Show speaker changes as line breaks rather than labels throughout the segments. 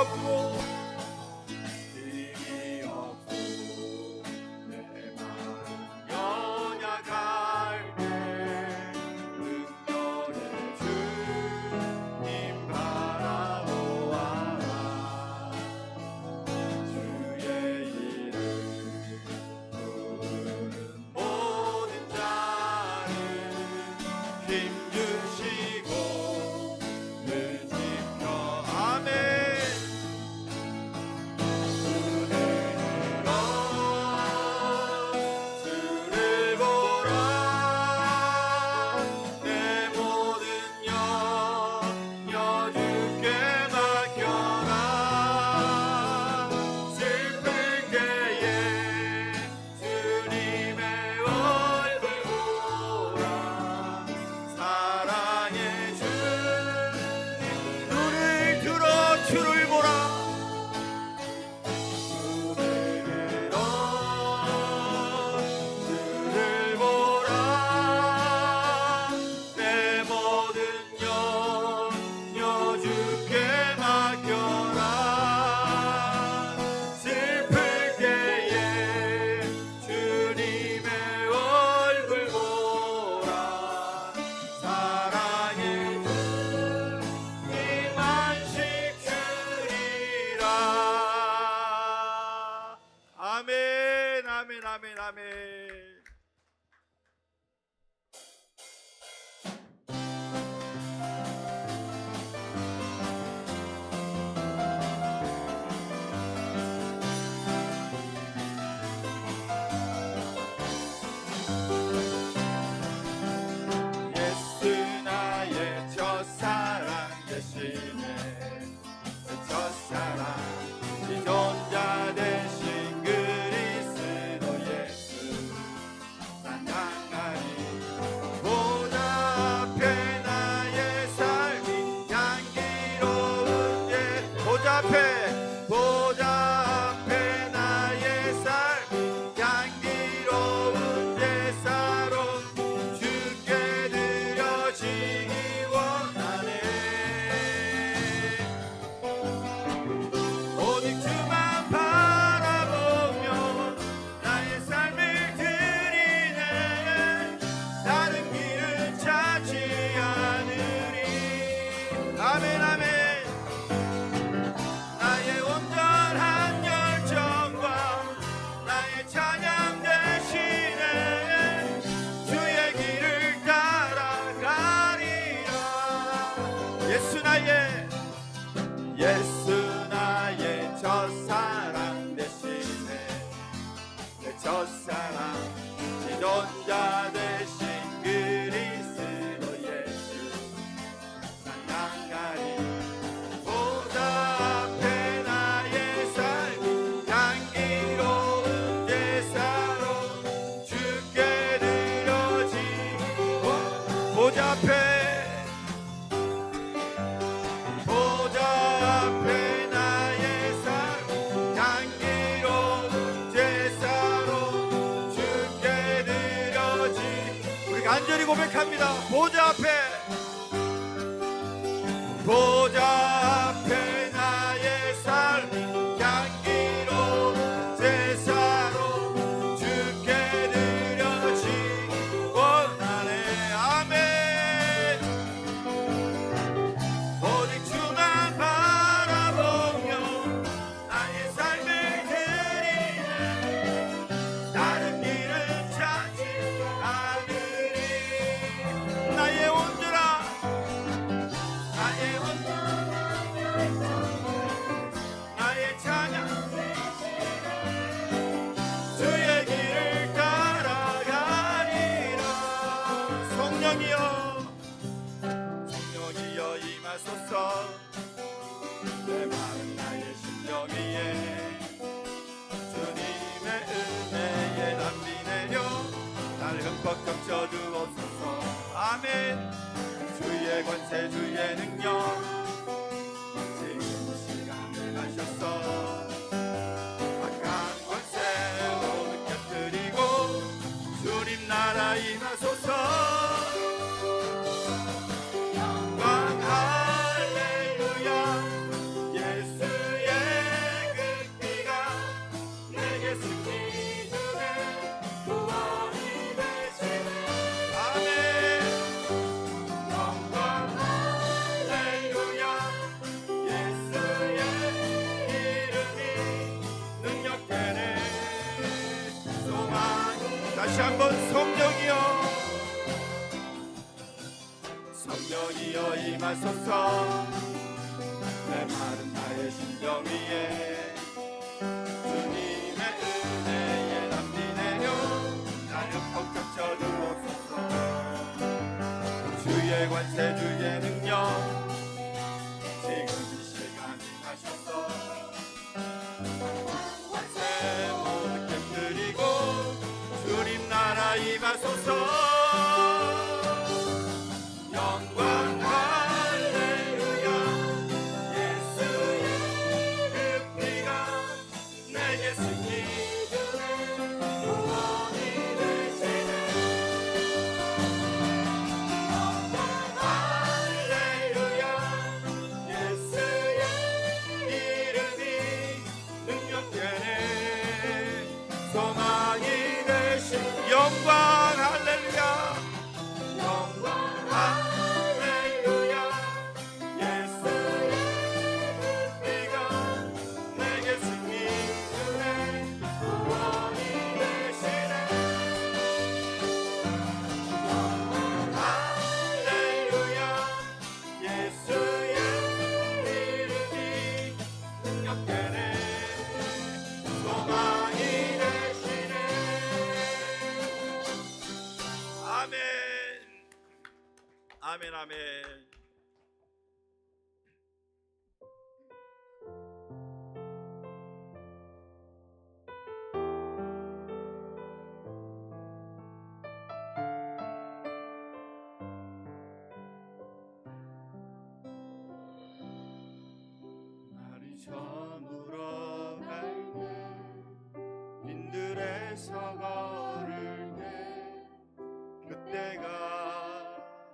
없고 내 마음 연약할 때 능력의 주님 바라보아라. 주의 이름 부르는 모든 자를 힘주시고 늘 지켜. 아멘. 주를 보라. 내 모든 염려 주께 맡겨라. 슬플 때에 주님의 얼굴 보라. 사랑의 주님 눈을 들어 주를 보라. 주를 보라. 내 모든 염려 주께 맡겨라. 슬플 때에 주님의 얼굴 보라. 사랑의 주님 안식 주리라. 아멘. 아멘. 아멘. 아멘. 예수 나의 첫사랑 대신에 첫사랑 지존자 대신 그리스도 예수 찬양하리. 보좌 앞에 나의 삶이 향기로운 보좌 앞에 나의 삶이 향기로운 제사로 주께 드려지기 원하네. 오직 주만 바라보며 나의 삶을 드리네. 다른 길은 찾지 않으리. 아멘. 아멘. 나의 온전한 열정과 나의 찬양 대신에 주의 길을 따라가리라. 예수 나의 첫사랑 대신에 내 첫사랑 지존자 대신 그리스도 예수 찬양하리. 보좌 앞에 나의 삶이 향기로운 제사로 주께 드려지고. 보좌 앞에 나의 삶 향기로운 제사로 주께 드려지. 우리 간절히 고백합니다. 보좌 앞에 나의 삶이 향기로운 제사로 주께 드려지기 원하네. 아멘. 오직 주만 바라보며 나의 삶을 드리네. 다른 길은 찾지 않으리. 나의 온전한 나의 찬양 주의 길을 따라가리라. 성령이여 임하소서. 내 마음 나의 심령 위에 주님의 은혜의 담비 내려 날 흠뻑 적셔 주옵소서. 아멘. 주의 권세 주의 능력 지금 시간에 하셨어. 악한 권세로 느껴뜨리고 주님 나라 임하소서. 영광 할렐루야. 예수 다시 한번 성령이여 성령이여 임하소서 내 마른 나의 심령 위에 주님의 은혜에 담비 내려 나를 벅 적셔주옵소서 주의 관세 주의 능력 지금 이 시간 임하셔서 관세 모두 깨뜨리고 주님 나라 임하소서 아멘 아멘. 날이 저물어 갈 때 빈들에서 걸을 때 그때가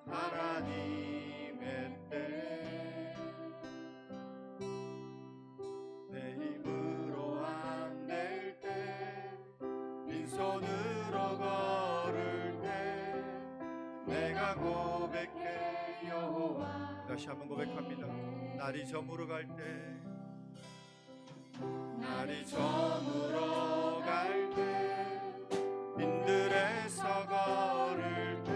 하나님의 때 내 힘으로 안 될 때 빈손으로 걸을 때 내가 고백해 여호와. 다시 한번 고백합니다. 날이 저물어 갈 때 날이 저물어 갈 때 빈들에서 걸을 때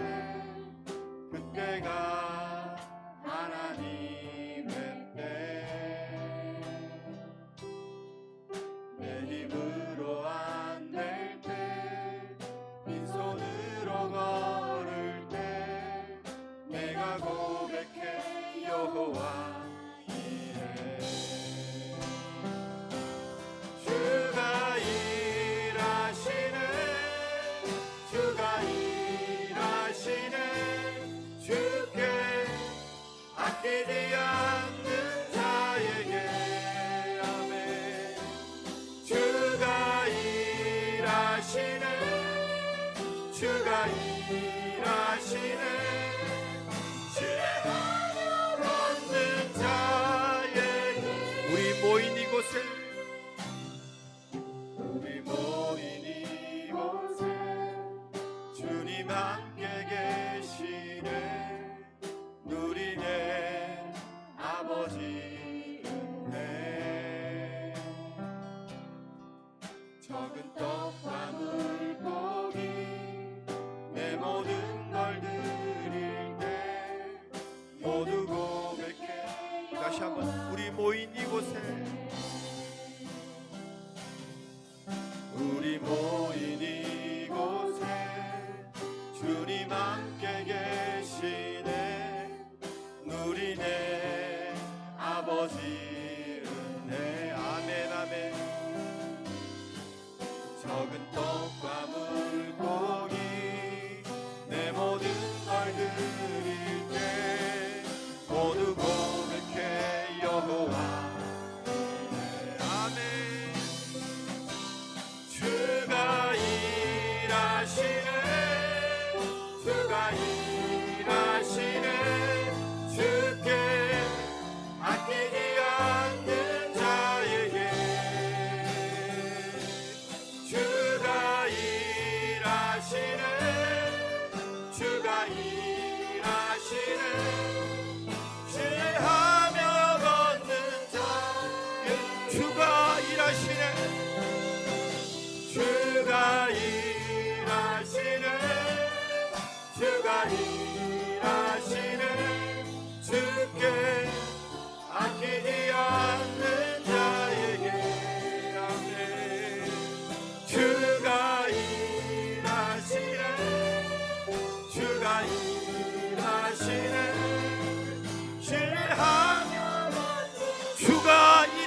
그때가 하나님의 때 내 힘으로 안 될 때 빈손으로 걸을 때 내가 고백해 여호와 이래. 주가 일하시네 주가 일하시네 주께 아끼지 않는 자에게 아멘. 주가 일하시네 주가 일하시네 지혜하여 얻는 자에게. 우리 모인 이곳에 우리 모인 이곳에 주님 함께 계시네. 누리네 아버지 은혜. 적은 떡과 물고기 내 모든 걸 드릴 때 모두 고백해. 다시 한번 우리 모인 이곳에 우리 모인 이곳에 주님 함께 계시네. 누리네 아버지 은혜. 아멘 아멘. 적은 떡과 물고기 내 모든 걸 드릴 때 모두 고백해 여호와 이래.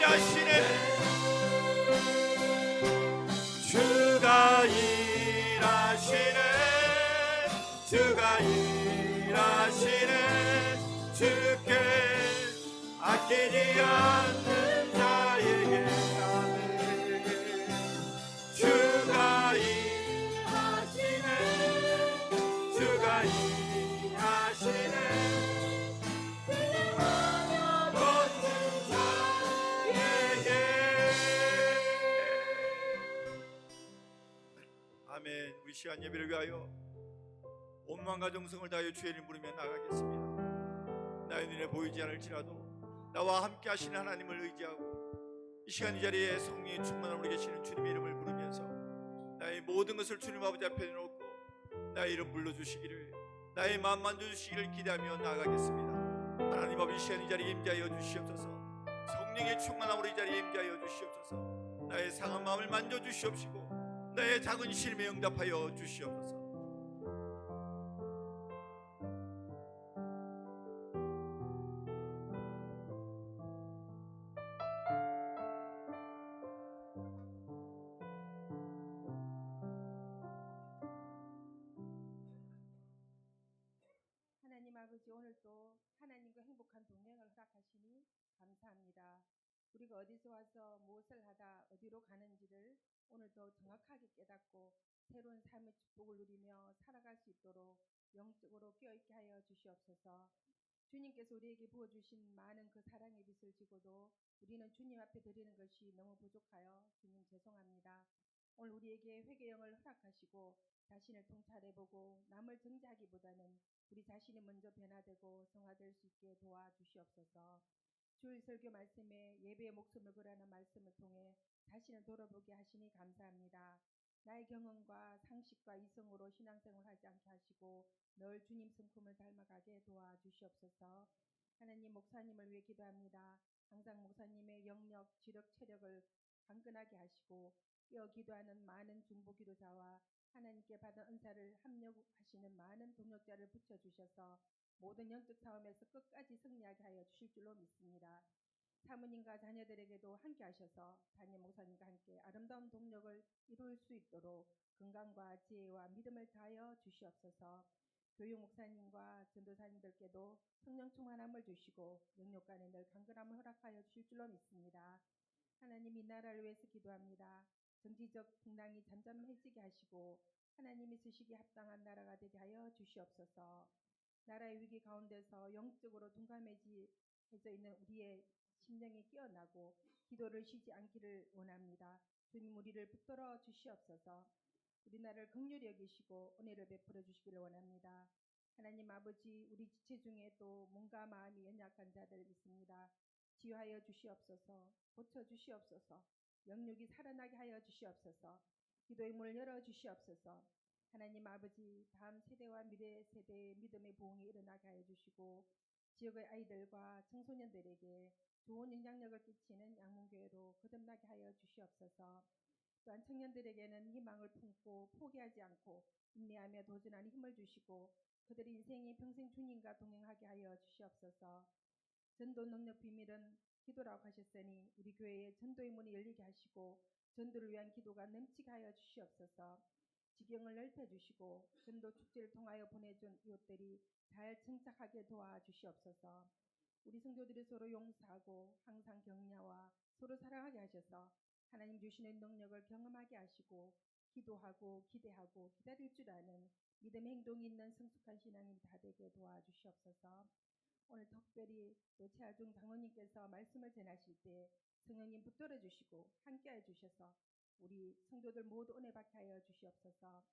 하시네. 주가 일하시네. 주가 일하시네. 주께 아끼지 않는 자에게 나에게 주가 일하시네. 주가 일하시네. 얻는 자에게. 아멘. 우리 시간 예배를 위하여 온 마음과 정성을 다하여 주의 이름 부르며 나가겠습니다. 나의 눈에 보이지 않을지라도 나와 함께 하시는 하나님을 의지하고 이 시간 이 자리에 성령의 충만함으로 계시는 주님의 이름을 부르면서 나의 모든 것을 주님 아버지 앞에 놓고 나의 이름 불러주시기를, 나의 마음 만져주시기를 기대하며 나아가겠습니다. 하나님 아버지, 이 시간 이 자리에 임재하여 주시옵소서. 성령의 충만함으로 이 자리에 임재하여 주시옵소서. 나의 상한 마음을 만져주시옵시고 나의 작은 시름에 응답하여 주시옵소서.
하나님 아버지, 오늘도 하나님과 행복한 동행을 허락하시니 감사합니다. 우리가 어디서 와서 무엇을 하다 어디로 가는지를 오늘도 정확하게 깨닫고 새로운 삶의 축복을 누리며 살아갈 수 있도록 영적으로 깨어있게 하여 주시옵소서. 주님께서 우리에게 부어주신 많은 그 사랑의 빛을 지고도 우리는 주님 앞에 드리는 것이 너무 부족하여 주님 죄송합니다. 오늘 우리에게 회개형을 허락하시고 자신을 통찰해보고 남을 정죄하기보다는 우리 자신이 먼저 변화되고 성화될 수 있게 도와주시옵소서. 주일 설교 말씀에 예배의 목숨을 걸라는 말씀을 통해 자신을 돌아보게 하시니 감사합니다. 나의 경험과 상식과 이성으로 신앙생활을 하지 않게 하시고 늘 주님 성품을 닮아가게 도와주시옵소서. 하나님, 목사님을 위해 기도합니다. 항상 목사님의 영역, 지력, 체력을 강건하게 하시고 이어 기도하는 많은 중보기도자와 하나님께 받은 은사를 합력하시는 많은 동역자를 붙여주셔서 모든 영적 싸움에서 끝까지 승리하게 하여 주실 줄로 믿습니다. 사모님과 자녀들에게도 함께 하셔서 담임 목사님과 함께 아름다운 동력을 이룰 수 있도록 건강과 지혜와 믿음을 다하여 주시옵소서. 교육 목사님과 전도사님들께도 성령 충만함을 주시고 영역간에 늘 강건함을 허락하여 주실 줄로 믿습니다. 하나님, 이 나라를 위해서 기도합니다. 정치적 분당이 잠잠해지게 하시고 하나님이 쓰시기에 합당한 나라가 되게 하여 주시옵소서. 나라의 위기 가운데서 영적으로 둔감해져 있는 우리의 심령이 깨어나고 기도를 쉬지 않기를 원합니다. 주님, 우리를 붙들어 주시옵소서. 우리나라를 긍휼히 여기시고 은혜를 베풀어 주시기를 원합니다. 하나님 아버지, 우리 지체 중에 또 몸과 마음이 연약한 자들 있습니다. 치유하여 주시옵소서. 고쳐 주시옵소서. 영육이 살아나게 하여 주시옵소서. 기도의 문을 열어 주시옵소서. 하나님 아버지, 다음 세대와 미래 세대의 믿음의 부흥이 일어나게 하여 주시고 지역의 아이들과 청소년들에게 좋은 영향력을 끼치는 양문교회로 거듭나게 하여 주시옵소서. 또한 청년들에게는 희망을 품고 포기하지 않고 인내하며 도전하는 힘을 주시고 그들의 인생이 평생 주님과 동행하게 하여 주시옵소서. 전도 능력 비밀은 기도라고 하셨으니 우리 교회에 전도의 문이 열리게 하시고 전도를 위한 기도가 넘치게 하여 주시옵소서. 지경을 넓혀주시고 전도 축제를 통하여 보내준 이웃들이 잘 정착하게 도와주시옵소서. 우리 성도들이 서로 용서하고 항상 격려와 서로 사랑하게 하셔서 하나님 주시는 능력을 경험하게 하시고 기도하고 기대하고 기다릴 줄 아는 믿음의 행동이 있는 성숙한 신앙인 다 되게 도와주시옵소서. 오늘 특별히 또 최하중 당원님께서 말씀을 전하실 때 성령님 붙들어 주시고 함께해 주셔서 우리 성도들 모두 은혜 받게 하여 주시옵소서.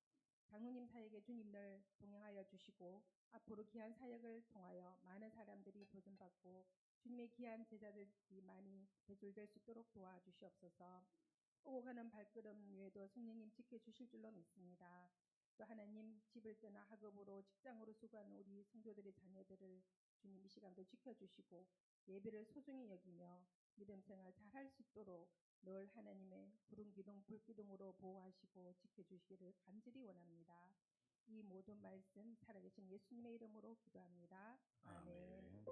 당원님 사역에 주님 늘 동행하여 주시고 앞으로 귀한 사역을 통하여 많은 사람들이 도전받고 주님의 귀한 제자들이 많이 배출될 수 있도록 도와주시옵소서. 오고 가는 발걸음 위에도 성령님 지켜주실 줄로 믿습니다. 또 하나님, 집을 떠나 학업으로 직장으로 수고하는 우리 성도들의 자녀들을 주님 이 시간도 지켜주시고 예배를 소중히 여기며 믿음 생활 잘할 수 있도록 늘 하나님의 부른 기둥 불기둥으로 보호하시고 지켜주시기를 간절히 원합니다. 이 모든 말씀 살아계신 예수님의 이름으로 기도합니다. 아멘.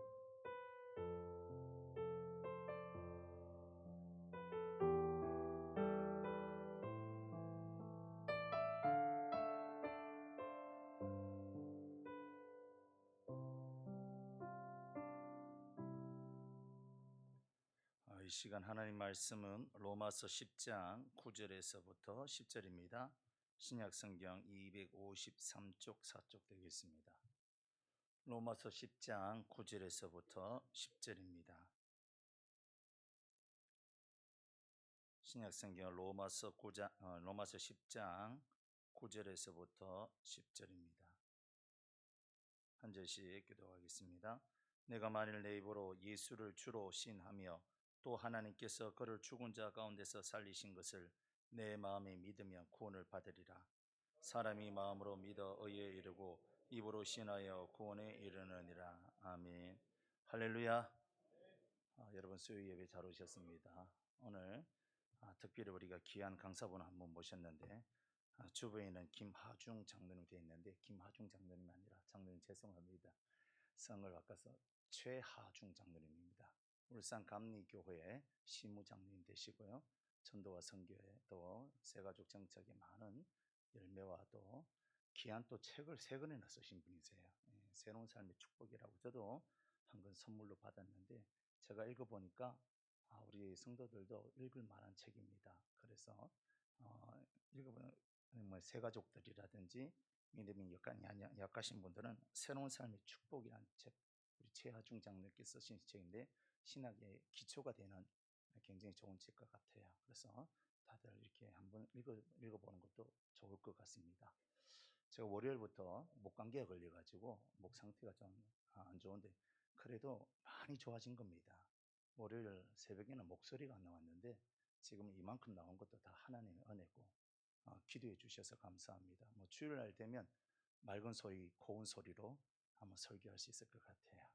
이 시간 하나님 말씀은 로마서 10장 9절에서부터 10절입니다. 신약 성경 253쪽 4쪽 되겠습니다. 로마서 10장 9절에서부터 10절입니다. 신약 성경 로마서 10장 9절에서부터 10절입니다. 한 절씩 기도하겠습니다. 내가 만일 내 입으로 예수를 주로 신하며 또 하나님께서 그를 죽은 자 가운데서 살리신 것을 내 마음에 믿으며 구원을 받으리라. 사람이 마음으로 믿어 의에 이르고 입으로 신하여 구원에 이르느니라. 아멘. 할렐루야. 여러분 수요 예배 잘 오셨습니다. 오늘 특별히 우리가 귀한 강사분을 한번 모셨는데 주부에는 김하중 장로님 되어 있는데 김하중 장로님이 아니라 장로님 죄송합니다. 성을 바꿔서 최하중 장로님입니다. 울산 감리교회 시무장로님 되시고요. 전도와 선교회 또 새가족 정책에 많은 열매와 또 귀한 또 책을 3권이나 쓰신 분이세요. 새로운 삶의 축복이라고 저도 한 권 선물로 받았는데 제가 읽어보니까 우리 성도들도 읽을 만한 책입니다. 그래서 읽어보면 뭐 새가족들이라든지 믿음이 약하신 분들은 새로운 삶의 축복이라는 책, 우리 최하중 장로님께서 쓰신 책인데 신학의 기초가 되는 굉장히 좋은 책과 같아요. 그래서 다들 이렇게 한번 읽어보는 것도 좋을 것 같습니다. 제가 월요일부터 목 감기가 걸려가지고 목 상태가 좀 안 좋은데 그래도 많이 좋아진 겁니다. 월요일 새벽에는 목소리가 안 나왔는데 지금 이만큼 나온 것도 다 하나님의 은혜고 기도해 주셔서 감사합니다. 뭐 주일 날 되면 맑은 소리, 고운 소리로 한번 설교할 수 있을 것 같아요.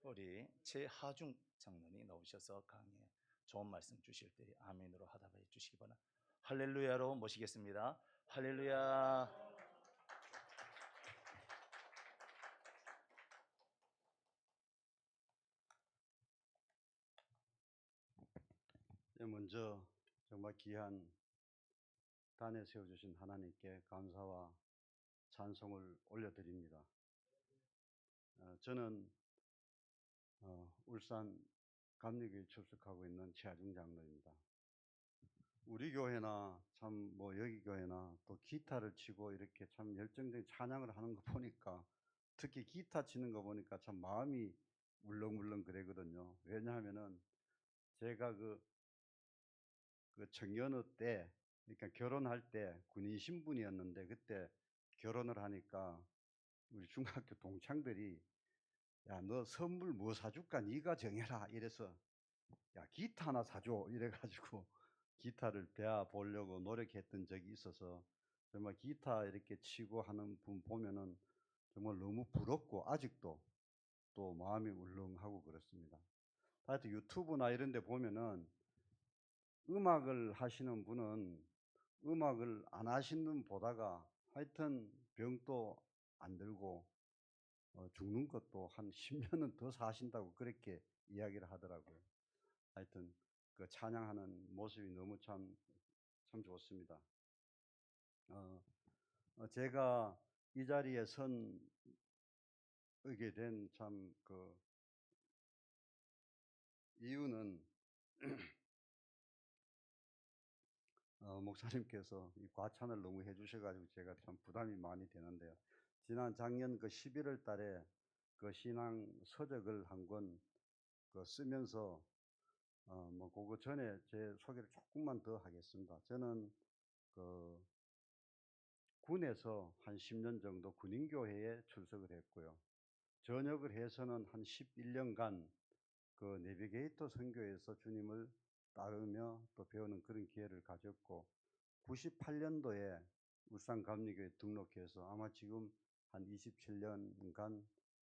우리 최하중 장로님 나오셔서 강의에 좋은 말씀 주실 때 아멘으로 하답해 주시기 바랍니다. 할렐루야로 모시겠습니다. 할렐루야.
먼저 정말 귀한 단에 세워주신 하나님께 감사와 찬송을 올려드립니다. 저는 울산 감리교에 출석하고 있는 최하중 장로입니다. 우리 교회나 참 뭐 여기 교회나 또 기타를 치고 이렇게 참 열정적인 찬양을 하는 거 보니까 특히 기타 치는 거 보니까 참 마음이 울렁울렁 그러거든요. 왜냐하면은 제가 그 청년회 때, 그러니까 결혼할 때 군인 신분이었는데 그때 결혼을 하니까 우리 중학교 동창들이 야, 너 선물 뭐 사줄까? 네가 정해라. 이래서 야, 기타 하나 사줘. 이래가지고 기타를 배워 보려고 노력했던 적이 있어서 정말 기타 이렇게 치고 하는 분 보면은 정말 너무 부럽고 아직도 또 마음이 울렁하고 그렇습니다. 하여튼 유튜브나 이런 데 보면은 음악을 하시는 분은 음악을 안 하시는 보다가 하여튼 병도 안 들고 죽는 것도 한 10년은 더 사신다고 그렇게 이야기를 하더라고요. 하여튼 그 찬양하는 모습이 너무 참 좋습니다. 제가 이 자리에 서게 된 참 그 이유는 목사님께서 이 과찬을 너무 해주셔가지고 제가 참 부담이 많이 되는데요. 지난 작년 그 11월 달에 그 신앙 서적을 한 권 쓰면서 뭐 그거 전에 제 소개를 조금만 더 하겠습니다. 저는 그 군에서 한 10년 정도 군인교회에 출석을 했고요. 전역을 해서는 한 11년간 그 내비게이터 선교에서 주님을 따르며 또 배우는 그런 기회를 가졌고 98년도에 울산 감리교에 등록해서 아마 지금 한 27년간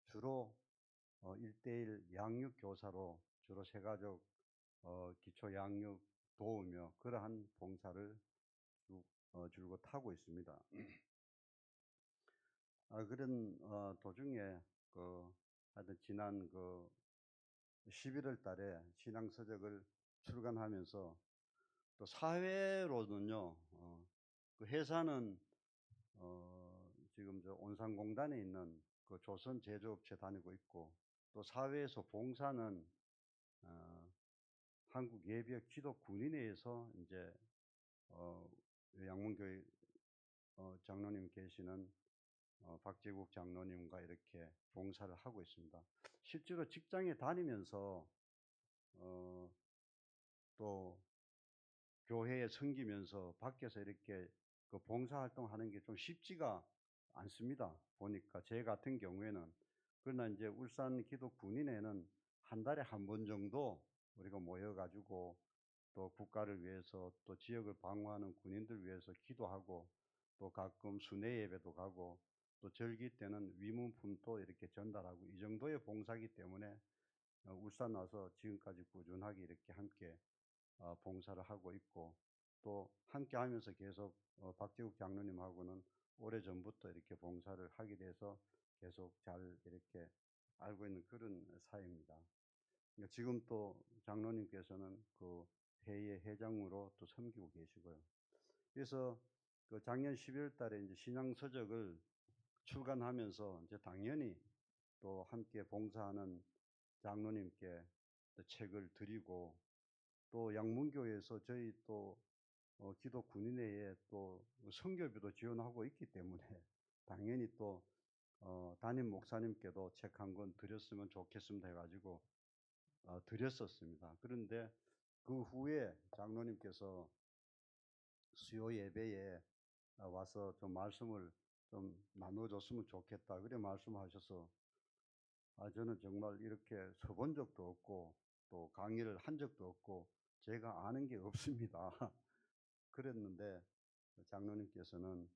주로 1:1 양육 교사로 주로 새가족 기초 양육 도우며 그러한 봉사를 줄곧 하고 있습니다. 그런 도중에 하여튼 지난 11월 달에 신앙서적을 출간하면서 또 사회로는요, 그 회사는 지금 저 온산공단에 있는 그 조선 제조업체 다니고 있고 또 사회에서 봉사는 한국 예비역 기독 군인회에서 이제 양문교회 장로님 계시는 박재국 장로님과 이렇게 봉사를 하고 있습니다. 실제로 직장에 다니면서 또 교회에 섬기면서 밖에서 이렇게 그 봉사활동하는 게 좀 쉽지가 않습니다. 보니까 제 같은 경우에는. 그러나 이제 울산 기독 군인회는 한 달에 한 번 정도 우리가 모여가지고 또 국가를 위해서 또 지역을 방어하는 군인들 위해서 기도하고 또 가끔 순회 예배도 가고 또 절기 때는 위문품도 이렇게 전달하고 이 정도의 봉사기 때문에 울산 와서 지금까지 꾸준하게 이렇게 함께 봉사를 하고 있고 또 함께 하면서 계속 박재국 장로님하고는 오래전부터 이렇게 봉사를 하게 돼서 계속 잘 이렇게 알고 있는 그런 사이입니다. 그러니까 지금 또 장로님께서는 그 회의 회장으로 또 섬기고 계시고요. 그래서 그 작년 12월 달에 이제 신앙서적을 출간하면서 이제 당연히 또 함께 봉사하는 장로님께 또 책을 드리고 또 양문교에서 저희 또 기독 군인회에 또 선교비도 지원하고 있기 때문에 당연히 또 담임 목사님께도 책 한 권 드렸으면 좋겠습니다 해가지고 드렸었습니다. 그런데 그 후에 장로님께서 수요 예배에 와서 좀 말씀을 좀 나눠줬으면 좋겠다 그래 말씀하셔서 저는 정말 이렇게 서본 적도 없고 또 강의를 한 적도 없고 제가 아는 게 없습니다. 그랬는데 장로님께서는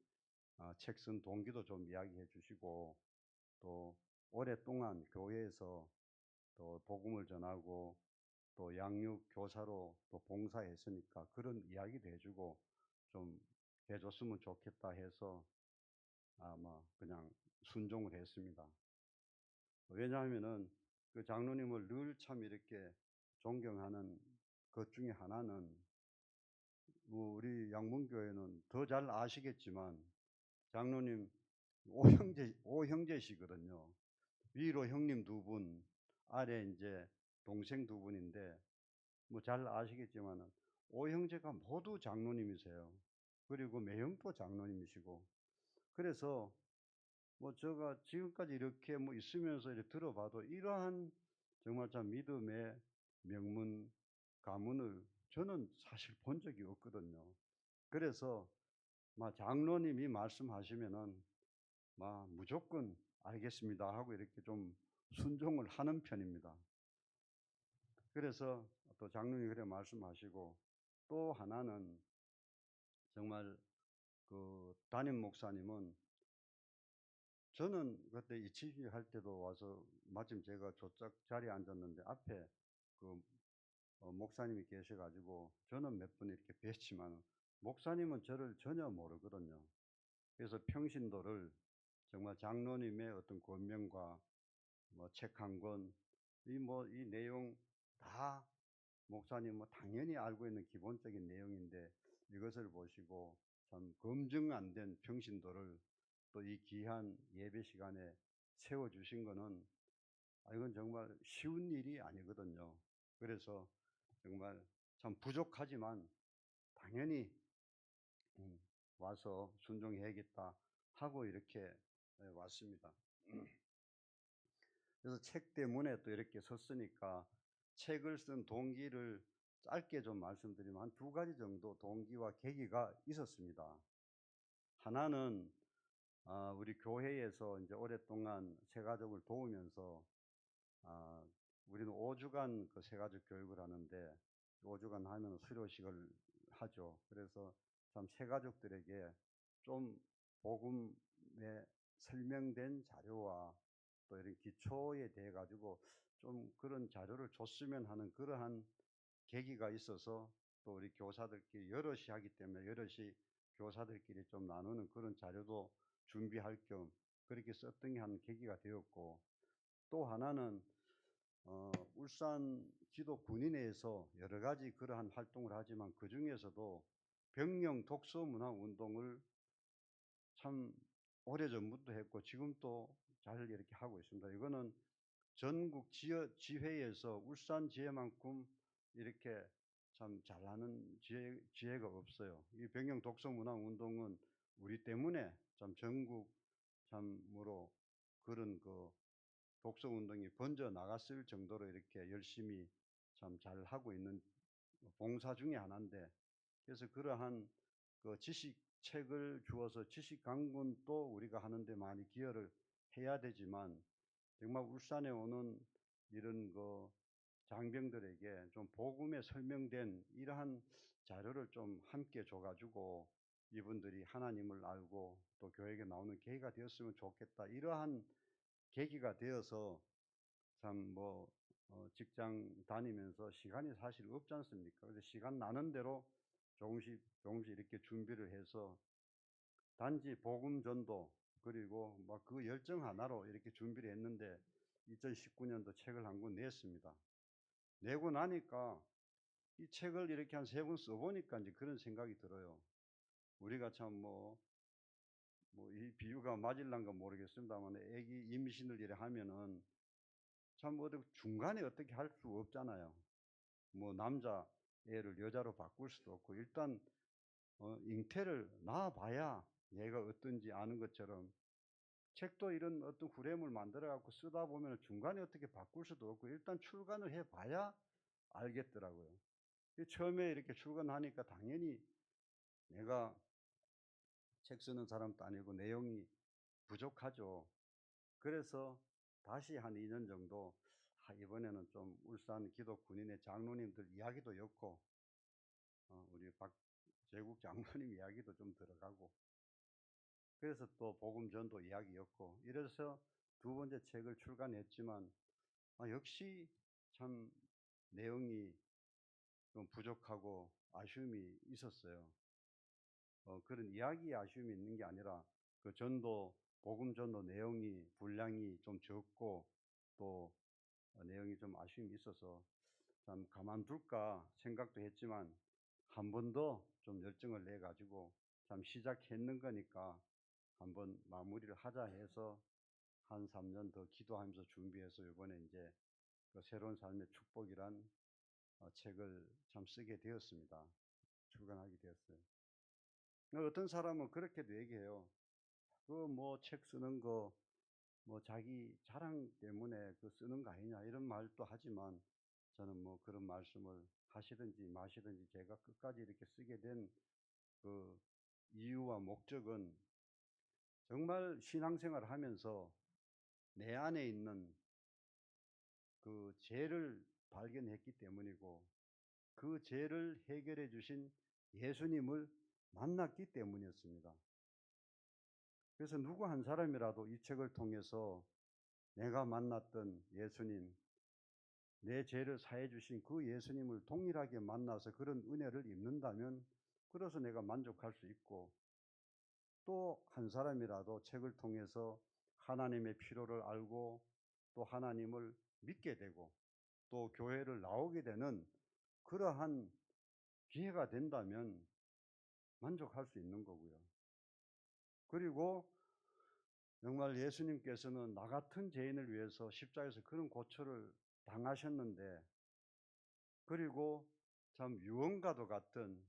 책 쓴 동기도 좀 이야기해 주시고 또 오랫동안 교회에서 또 복음을 전하고 또 양육 교사로 또 봉사했으니까 그런 이야기도 해주고 좀 해줬으면 좋겠다 해서 아마 그냥 순종을 했습니다. 왜냐하면은 그 장로님을 늘 참 이렇게 존경하는 것 중에 하나는 우리 양문교회는 더 잘 아시겠지만 장로님 오형제시거든요. 위로 형님 두 분, 아래 이제 동생 두 분인데 뭐 잘 아시겠지만 오형제가 모두 장로님이세요. 그리고 매형도 장로님이시고 그래서 뭐 제가 지금까지 이렇게 뭐 있으면서 이렇게 들어봐도 이러한 정말 참 믿음의 명문 가문을 저는 사실 본 적이 없거든요. 그래서 장로님이 말씀하시면은 무조건 알겠습니다 하고 이렇게 좀 순종을 하는 편입니다. 그래서 또 장로님이 그래 말씀하시고 또 하나는 정말 그 담임 목사님은 저는 그때 이치기 할 때도 와서 마침 제가 저쪽 자리에 앉았는데 앞에 그 목사님이 계셔가지고 저는 몇 번 이렇게 뵀지만 목사님은 저를 전혀 모르거든요. 그래서 평신도를 정말 장로님의 어떤 권면과 뭐 책 한 권, 이 내용 다 목사님 당연히 알고 있는 기본적인 내용인데 이것을 보시고 참 검증 안 된 평신도를 또 이 귀한 예배 시간에 세워주신 거는 이건 정말 쉬운 일이 아니거든요. 그래서 정말 참 부족하지만 당연히 와서 순종해야겠다 하고 이렇게 왔습니다. 그래서 책 때문에 또 이렇게 섰으니까 책을 쓴 동기를 짧게 좀 말씀드리면 한 두 가지 정도 동기와 계기가 있었습니다. 하나는 우리 교회에서 이제 오랫동안 새가족을 도우면서 우리는 5주간 그 새가족 교육을 하는데 5주간 하면 수료식을 하죠. 그래서 참 새가족들에게 좀 복음에 설명된 자료와 또 이런 기초에 대해 가지고 좀 그런 자료를 줬으면 하는 그러한 계기가 있어서 또 우리 교사들끼리 여럿이 하기 때문에 여럿이 교사들끼리 좀 나누는 그런 자료도 준비할 겸 그렇게 썼던 게 한 계기가 되었고 또 하나는 울산 기독 군인회에서 여러 가지 그러한 활동을 하지만 그 중에서도 병영 독서 문화 운동을 참 오래전부터 했고 지금 또 잘 이렇게 하고 있습니다. 이거는 전국 지회에서 울산 지회만큼 이렇게 참 잘하는 지혜가 없어요. 이 백령 독서문화 운동은 우리 때문에 참 전국 참으로 그런 그 독서 운동이 번져 나갔을 정도로 이렇게 열심히 참 잘 하고 있는 봉사 중에 하나인데, 그래서 그러한 그 지식책을 주어서 지식 강론도 우리가 하는데 많이 기여를 해야 되지만, 정말 울산에 오는 이런 그 장병들에게 좀 복음에 설명된 이러한 자료를 좀 함께 줘가지고 이분들이 하나님을 알고 또 교회에 나오는 계기가 되었으면 좋겠다. 이러한 계기가 되어서 참 직장 다니면서 시간이 사실 없지 않습니까? 그래서 시간 나는 대로 조금씩 조금씩 이렇게 준비를 해서 단지 복음 전도 그리고 막 그 열정 하나로 이렇게 준비를 했는데 2019년도 책을 한 권 냈습니다. 내고 나니까 이 책을 이렇게 한 3권 써보니까 이제 그런 생각이 들어요. 우리가 참 이 비유가 맞을란가 모르겠습니다만, 애기 임신을 이래 하면은 참 어디 중간에 어떻게 할 수 없잖아요. 뭐 남자 애를 여자로 바꿀 수도 없고, 일단 잉태를 낳아봐야 얘가 어떤지 아는 것처럼 책도 이런 어떤 후렴을 만들어 갖고 쓰다 보면 중간에 어떻게 바꿀 수도 없고 일단 출간을 해봐야 알겠더라고요. 처음에 이렇게 출간하니까 당연히 내가 책 쓰는 사람도 아니고 내용이 부족하죠. 그래서 다시 한 2년 정도 이번에는 좀 울산 기독 군인의 장로님들 이야기도 엮고 우리 박재국 장로님 이야기도 좀 들어가고, 그래서 또 복음 전도 이야기였고, 이래서 2번째 책을 출간했지만 역시 참 내용이 좀 부족하고 아쉬움이 있었어요. 그런 이야기에 아쉬움이 있는 게 아니라 그 전도 복음 전도 내용이 분량이 좀 적고 또 내용이 좀 아쉬움이 있어서 참 가만둘까 생각도 했지만 한 번 더 좀 열정을 내 가지고 참 시작했는 거니까 한번 마무리를 하자 해서 한 3년 더 기도하면서 준비해서 이번에 이제 그 새로운 삶의 축복이란 책을 참 쓰게 되었습니다. 출간하게 되었어요. 어떤 사람은 그렇게도 얘기해요. 그 뭐 책 쓰는 거 뭐 자기 자랑 때문에 그 쓰는 거 아니냐 이런 말도 하지만, 저는 뭐 그런 말씀을 하시든지 마시든지 제가 끝까지 이렇게 쓰게 된 그 이유와 목적은 정말 신앙생활을 하면서 내 안에 있는 그 죄를 발견했기 때문이고, 그 죄를 해결해 주신 예수님을 만났기 때문이었습니다. 그래서 누구 한 사람이라도 이 책을 통해서 내가 만났던 예수님, 내 죄를 사해 주신 그 예수님을 동일하게 만나서 그런 은혜를 입는다면 그래서 내가 만족할 수 있고, 또 한 사람이라도 책을 통해서 하나님의 필요를 알고 또 하나님을 믿게 되고 또 교회를 나오게 되는 그러한 기회가 된다면 만족할 수 있는 거고요. 그리고 정말 예수님께서는 나 같은 죄인을 위해서 십자가에서 그런 고초를 당하셨는데, 그리고 참 유언과도 같은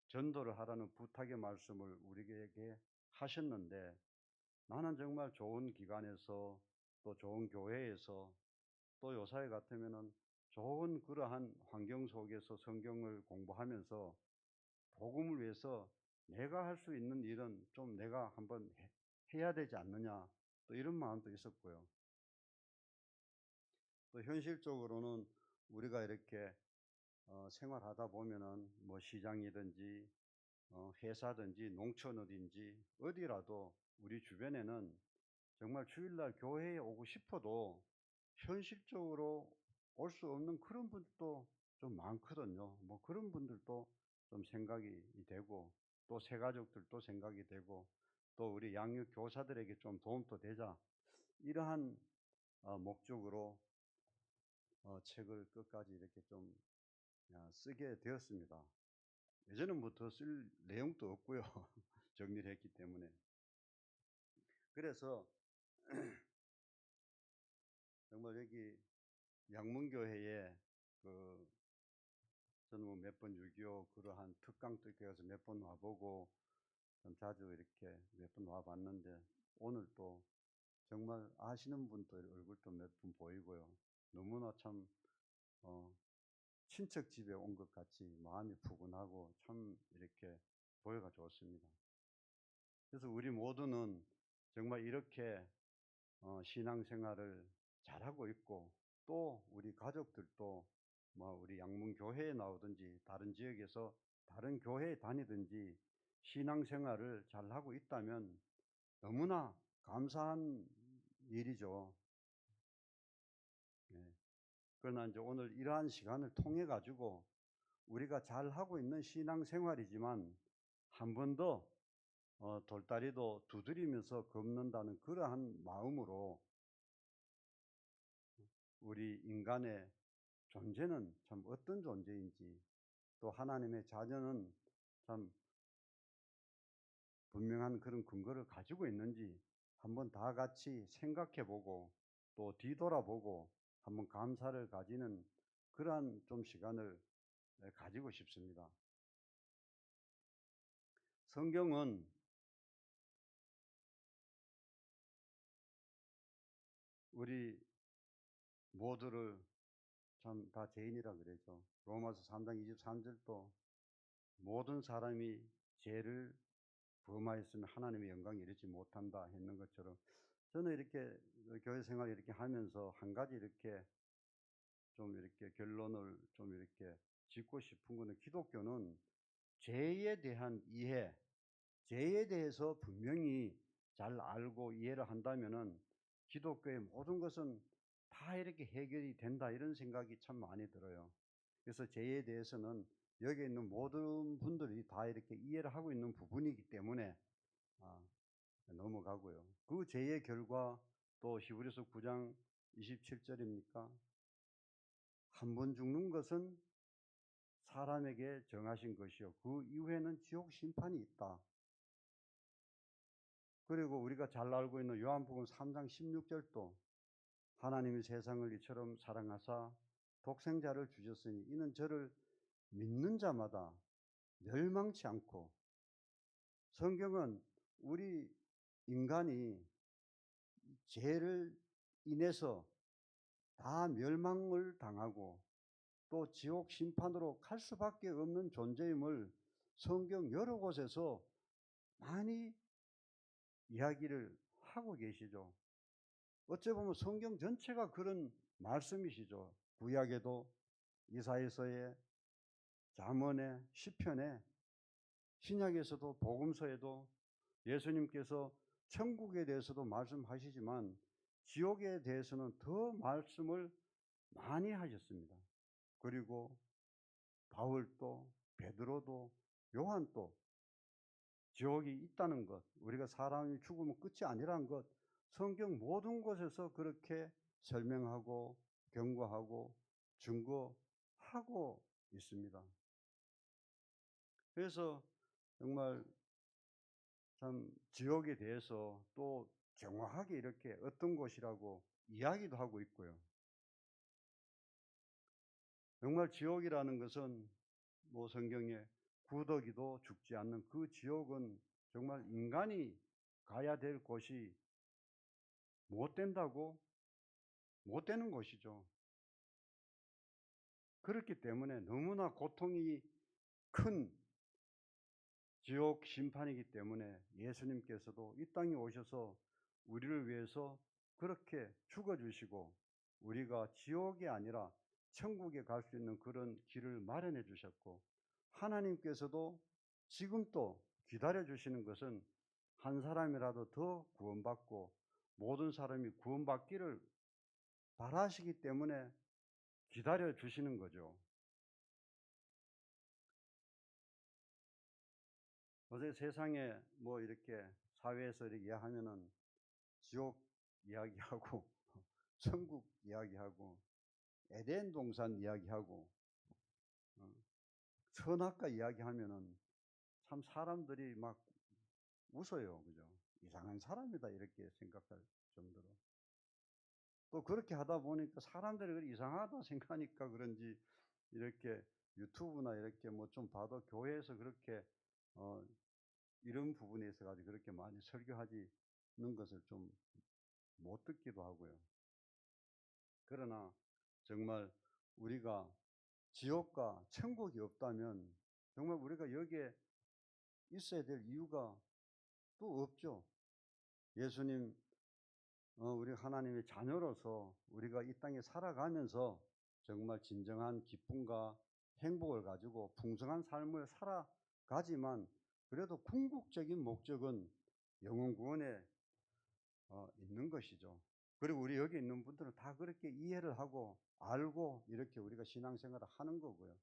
전도를 하라는 부탁의 말씀을 우리에게 하셨는데, 나는 정말 좋은 기관에서 또 좋은 교회에서 또 요사회 같으면은 좋은 그러한 환경 속에서 성경을 공부하면서 복음을 위해서 내가 할 수 있는 일은 좀 내가 한번 해야 되지 않느냐, 또 이런 마음도 있었고요. 또 현실적으로는 우리가 이렇게 생활하다 보면은 뭐 시장이든지 회사든지 농촌 어디라도 우리 주변에는 정말 주일날 교회에 오고 싶어도 현실적으로 올 수 없는 그런 분들도 좀 많거든요. 뭐 그런 분들도 좀 생각이 되고, 또 새가족들도 생각이 되고, 또 우리 양육 교사들에게 좀 도움도 되자, 이러한 목적으로 책을 끝까지 이렇게 좀 쓰게 되었습니다. 예전은 뭐 더 쓸 내용도 없고요. 정리를 했기 때문에. 그래서 정말 여기 양문교회에 그 저는 몇 번 6.25 그러한 특강도 있게 해서 몇 번 와보고 좀 자주 이렇게 몇 번 와봤는데 오늘 또 정말 아시는 분들 얼굴도 몇 분 보이고요. 너무나 참 친척 집에 온 것 같이 마음이 푸근하고 참 이렇게 보여가 좋습니다. 그래서 우리 모두는 정말 이렇게 신앙생활을 잘하고 있고 또 우리 가족들도 뭐 우리 양문교회에 나오든지 다른 지역에서 다른 교회에 다니든지 신앙생활을 잘하고 있다면 너무나 감사한 일이죠. 네. 그러나 이제 오늘 이러한 시간을 통해 가지고 우리가 잘하고 있는 신앙생활이지만 한 번 더 돌다리도 두드리면서 걷는다는 그러한 마음으로 우리 인간의 존재는 참 어떤 존재인지 또 하나님의 자녀는 참 분명한 그런 근거를 가지고 있는지 한번 다 같이 생각해 보고 또 뒤돌아보고 한번 감사를 가지는 그러한 좀 시간을 가지고 싶습니다. 성경은 우리 모두를 참 다 죄인이라 그러죠. 로마서 3장 23절도 모든 사람이 죄를 범하였으면 하나님의 영광에 이르지 못한다 했는 것처럼 저는 이렇게 교회 생활 이렇게 하면서 한 가지 이렇게 좀 이렇게 결론을 좀 이렇게 짓고 싶은 거는 기독교는 죄에 대한 이해, 죄에 대해서 분명히 잘 알고 이해를 한다면은 기독교의 모든 것은 다 이렇게 해결이 된다 이런 생각이 참 많이 들어요. 그래서 죄에 대해서는 여기 있는 모든 분들이 다 이렇게 이해를 하고 있는 부분이기 때문에 넘어가고요. 그 죄의 결과 또 히브리서 9장 27절입니까? 한 번 죽는 것은 사람에게 정하신 것이요. 그 이후에는 지옥 심판이 있다. 그리고 우리가 잘 알고 있는 요한복음 3장 16절도 하나님이 세상을 이처럼 사랑하사 독생자를 주셨으니 이는 저를 믿는 자마다 멸망치 않고 성경은 우리 인간이 죄를 인해서 다 멸망을 당하고 또 지옥 심판으로 갈 수밖에 없는 존재임을 성경 여러 곳에서 많이 이야기를 하고 계시죠. 어찌 보면 성경 전체가 그런 말씀이시죠. 구약에도 이사야서에 잠언에 시편에 신약에서도 복음서에도 예수님께서 천국에 대해서도 말씀하시지만 지옥에 대해서는 더 말씀을 많이 하셨습니다. 그리고 바울도 베드로도 요한도 지옥이 있다는 것, 우리가 사람이 죽으면 끝이 아니라는 것, 성경 모든 곳에서 그렇게 설명하고 경고하고 증거하고 있습니다. 그래서 정말 참 지옥에 대해서 또 정확하게 이렇게 어떤 곳이라고 이야기도 하고 있고요. 정말 지옥이라는 것은 뭐 성경에 구더기도 죽지 않는 그 지옥은 정말 인간이 가야 될 곳이 못 된다고 못 되는 곳이죠. 그렇기 때문에 너무나 고통이 큰 지옥 심판이기 때문에 예수님께서도 이 땅에 오셔서 우리를 위해서 그렇게 죽어주시고 우리가 지옥이 아니라 천국에 갈 수 있는 그런 길을 마련해 주셨고 하나님께서도 지금 또 기다려 주시는 것은 한 사람이라도 더 구원받고 모든 사람이 구원받기를 바라시기 때문에 기다려 주시는 거죠. 어제 세상에 뭐 이렇게 사회에서 이렇게 이야기하면은 지옥 이야기하고 천국 이야기하고 에덴 동산 이야기하고 선악과 이야기하면은 참 사람들이 막 웃어요. 그죠? 이상한 사람이다 이렇게 생각할 정도로. 또 그렇게 하다 보니까 사람들이 이상하다 생각하니까 그런지 이렇게 유튜브나 이렇게 뭐 좀 봐도 교회에서 그렇게 이런 부분에 있어 가지고 그렇게 많이 설교하지는 것을 좀 못 듣기도 하고요. 그러나 정말 우리가 지옥과 천국이 없다면 정말 우리가 여기에 있어야 될 이유가 또 없죠. 예수님, 우리 하나님의 자녀로서 우리가 이 땅에 살아가면서 정말 진정한 기쁨과 행복을 가지고 풍성한 삶을 살아가지만 그래도 궁극적인 목적은 영혼 구원에 있는 것이죠. 그리고 우리 여기 있는 분들은 다 그렇게 이해를 하고 알고 이렇게 우리가 신앙생활을 하는 거고요.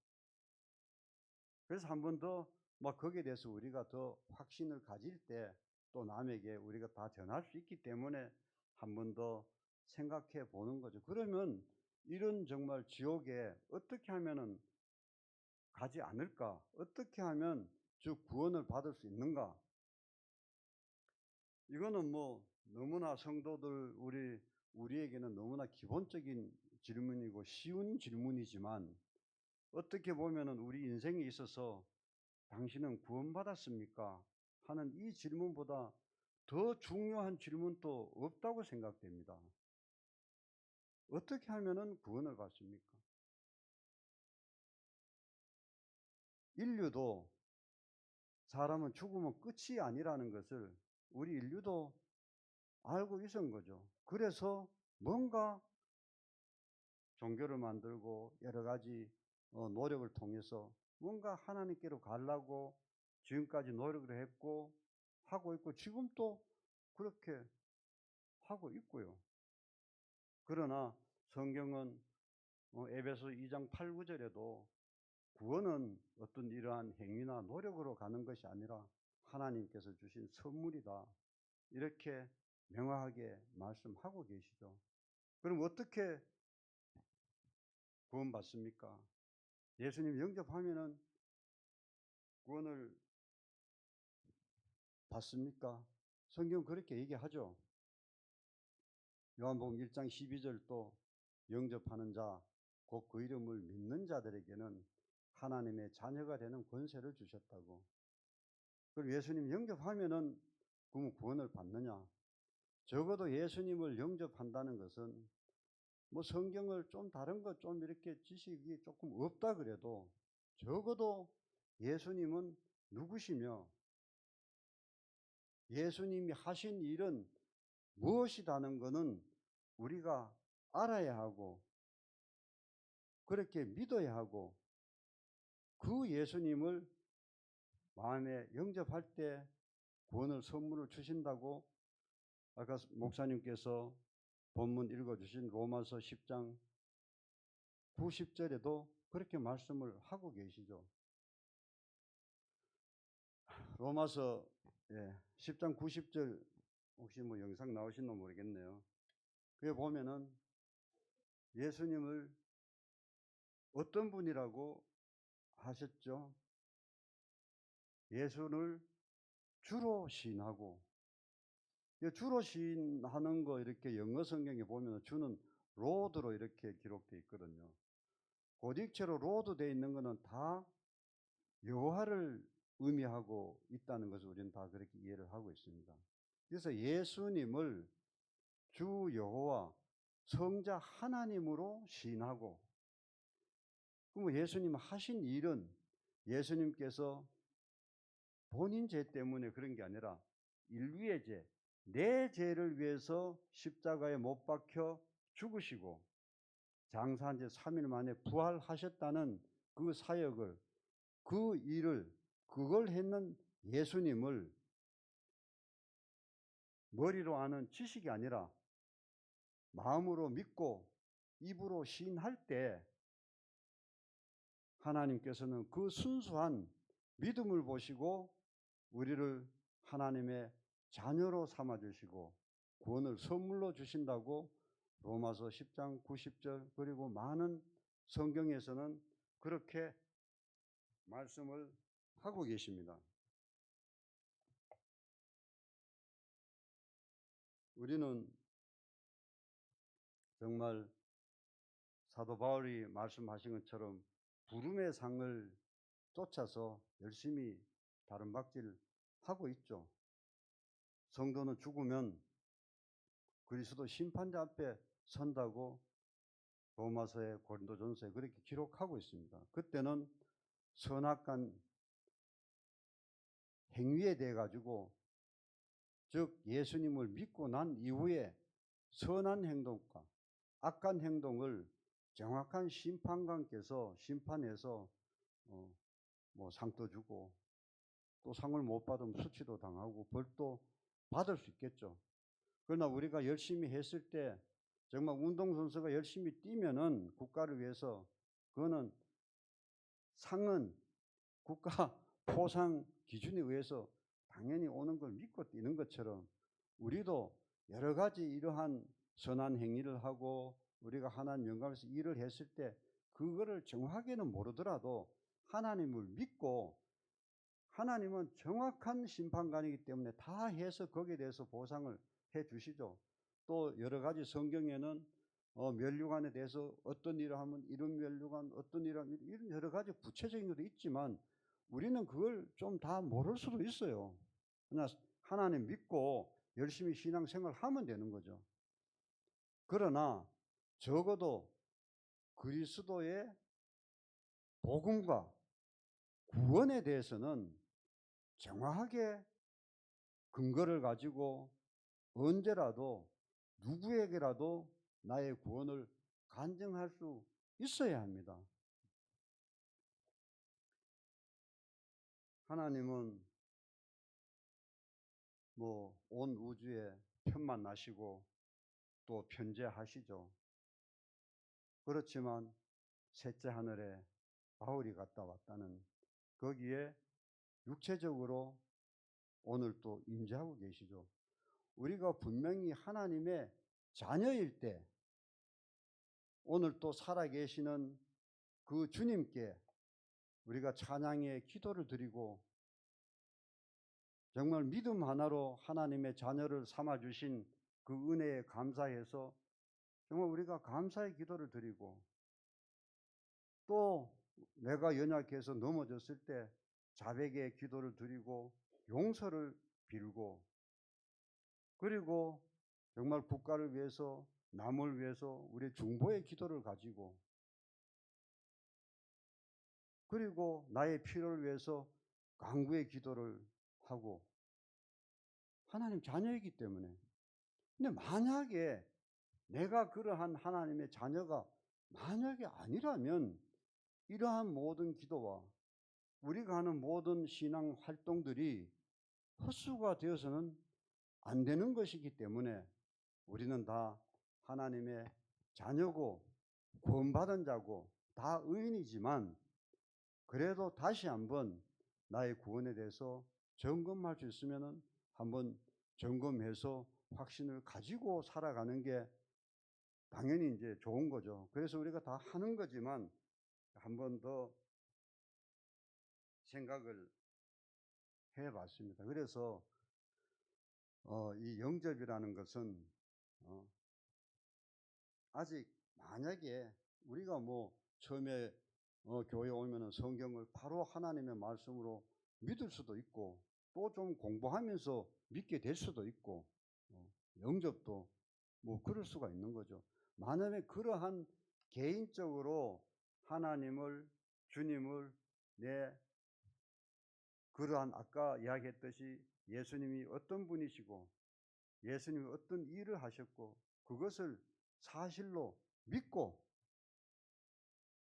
그래서 한 번 더 막 거기에 대해서 우리가 더 확신을 가질 때 또 남에게 우리가 다 전할 수 있기 때문에 한 번 더 생각해 보는 거죠. 그러면 이런 정말 지옥에 어떻게 하면은 가지 않을까? 어떻게 하면 즉 구원을 받을 수 있는가? 이거는 뭐 너무나 성도들 우리에게는 너무나 기본적인 질문이고 쉬운 질문이지만 어떻게 보면은 우리 인생에 있어서 당신은 구원받았습니까? 하는 이 질문보다 더 중요한 질문도 없다고 생각됩니다. 어떻게 하면은 구원을 받습니까? 인류도 사람은 죽으면 끝이 아니라는 것을 우리 인류도 알고 있은 거죠. 그래서 뭔가 종교를 만들고 여러 가지 노력을 통해서 뭔가 하나님께로 가려고 지금까지 노력을 했고 하고 있고 지금 또 그렇게 하고 있고요. 그러나 성경은 에베소 2장 8, 9절에도 구원은 어떤 이러한 행위나 노력으로 가는 것이 아니라 하나님께서 주신 선물이다. 이렇게 명확하게 말씀하고 계시죠. 그럼 어떻게 구원받습니까? 예수님 영접하면은 구원을 받습니까? 성경 그렇게 얘기하죠. 요한복음 1장 12절도 영접하는 자, 곧 그 이름을 믿는 자들에게는 하나님의 자녀가 되는 권세를 주셨다고. 그럼 예수님 영접하면은 그럼 구원을 받느냐? 적어도 예수님을 영접한다는 것은 뭐 성경을 좀 다른 것 좀 이렇게 지식이 조금 없다 그래도 적어도 예수님은 누구시며 예수님이 하신 일은 무엇이라는 것은 우리가 알아야 하고 그렇게 믿어야 하고 그 예수님을 마음에 영접할 때 구원을 선물을 주신다고 아까 목사님께서 본문 읽어주신 로마서 10장 90절에도 그렇게 말씀을 하고 계시죠. 로마서 10장 90절 혹시 뭐 영상 나오시나 모르겠네요. 그에 보면은 예수님을 어떤 분이라고 하셨죠? 예수를 주로 시인하고 주로 시인하는 거 이렇게 영어 성경에 보면 주는 로드로 이렇게 기록되어 있거든요. 고딕체로 로드 되어 있는 거는 다 여호와를 의미하고 있다는 것을 우리는 다 그렇게 이해를 하고 있습니다. 그래서 예수님을 주 여호와 성자 하나님으로 시인하고 그럼 예수님 하신 일은 예수님께서 본인 죄 때문에 그런 게 아니라 인류의 죄, 내 죄를 위해서 십자가에 못 박혀 죽으시고 장사한 지 3일 만에 부활하셨다는 그 사역을 그 일을 그걸 했는 예수님을 머리로 아는 지식이 아니라 마음으로 믿고 입으로 시인할 때 하나님께서는 그 순수한 믿음을 보시고 우리를 하나님의 자녀로 삼아 주시고 구원을 선물로 주신다고 로마서 10장 90절 그리고 많은 성경에서는 그렇게 말씀을 하고 계십니다. 우리는 정말 사도 바울이 말씀하신 것처럼 부름의 상을 쫓아서 열심히 다른 박질 하고 있죠. 성도는 죽으면 그리스도 심판자 앞에 선다고 로마서에 고린도전서에 그렇게 기록하고 있습니다. 그때는 선악간 행위에 대해 가지고, 즉 예수님을 믿고 난 이후에 선한 행동과 악한 행동을 정확한 심판관께서 심판해서 뭐 상도 주고, 또 상을 못 받으면 수치도 당하고 벌도 받을 수 있겠죠. 그러나 우리가 열심히 했을 때, 정말 운동선수가 열심히 뛰면은 국가를 위해서, 그거는 상은 국가 포상 기준에 의해서 당연히 오는 걸 믿고 뛰는 것처럼, 우리도 여러 가지 이러한 선한 행위를 하고 우리가 하나님 영광에서 일을 했을 때, 그거를 정확하게는 모르더라도 하나님을 믿고, 하나님은 정확한 심판관이기 때문에 다 해서 거기에 대해서 보상을 해 주시죠. 또 여러 가지 성경에는 멸류관에 대해서 어떤 일을 하면 이런 멸류관, 어떤 일을 하면 이런 여러 가지 구체적인 것도 있지만, 우리는 그걸 좀 다 모를 수도 있어요. 그러나 하나님 믿고 열심히 신앙생활 하면 되는 거죠. 그러나 적어도 그리스도의 복음과 구원에 대해서는 정확하게 근거를 가지고 언제라도 누구에게라도 나의 구원을 간증할 수 있어야 합니다. 하나님은 뭐 온 우주에 편만 나시고 또 편재하시죠. 그렇지만 셋째 하늘에 바울이 갔다 왔다는, 거기에 육체적으로 오늘 또 임재하고 계시죠. 우리가 분명히 하나님의 자녀일 때, 오늘 또 살아계시는 그 주님께 우리가 찬양의 기도를 드리고, 정말 믿음 하나로 하나님의 자녀를 삼아주신 그 은혜에 감사해서 정말 우리가 감사의 기도를 드리고, 또 내가 연약해서 넘어졌을 때 자백의 기도를 드리고 용서를 빌고, 그리고 정말 국가를 위해서, 남을 위해서 우리 중보의 기도를 가지고, 그리고 나의 필요를 위해서 간구의 기도를 하고, 하나님 자녀이기 때문에. 근데 만약에 내가 그러한 하나님의 자녀가 만약에 아니라면, 이러한 모든 기도와 우리가 하는 모든 신앙 활동들이 헛수가 되어서는 안 되는 것이기 때문에, 우리는 다 하나님의 자녀고 구원받은 자고 다 의인이지만, 그래도 다시 한번 나의 구원에 대해서 점검할 수 있으면 한번 점검해서 확신을 가지고 살아가는 게 당연히 이제 좋은 거죠. 그래서 우리가 다 하는 거지만 한 번 더 생각을 해봤습니다. 그래서 이 영접이라는 것은 아직 만약에 우리가 뭐 처음에 교회 오면은 성경을 바로 하나님의 말씀으로 믿을 수도 있고, 또 좀 공부하면서 믿게 될 수도 있고, 영접도 뭐 그럴 수가 있는 거죠. 만약에 그러한 개인적으로 하나님을, 주님을 내 그러한 아까 이야기했듯이 예수님이 어떤 분이시고 예수님이 어떤 일을 하셨고 그것을 사실로 믿고,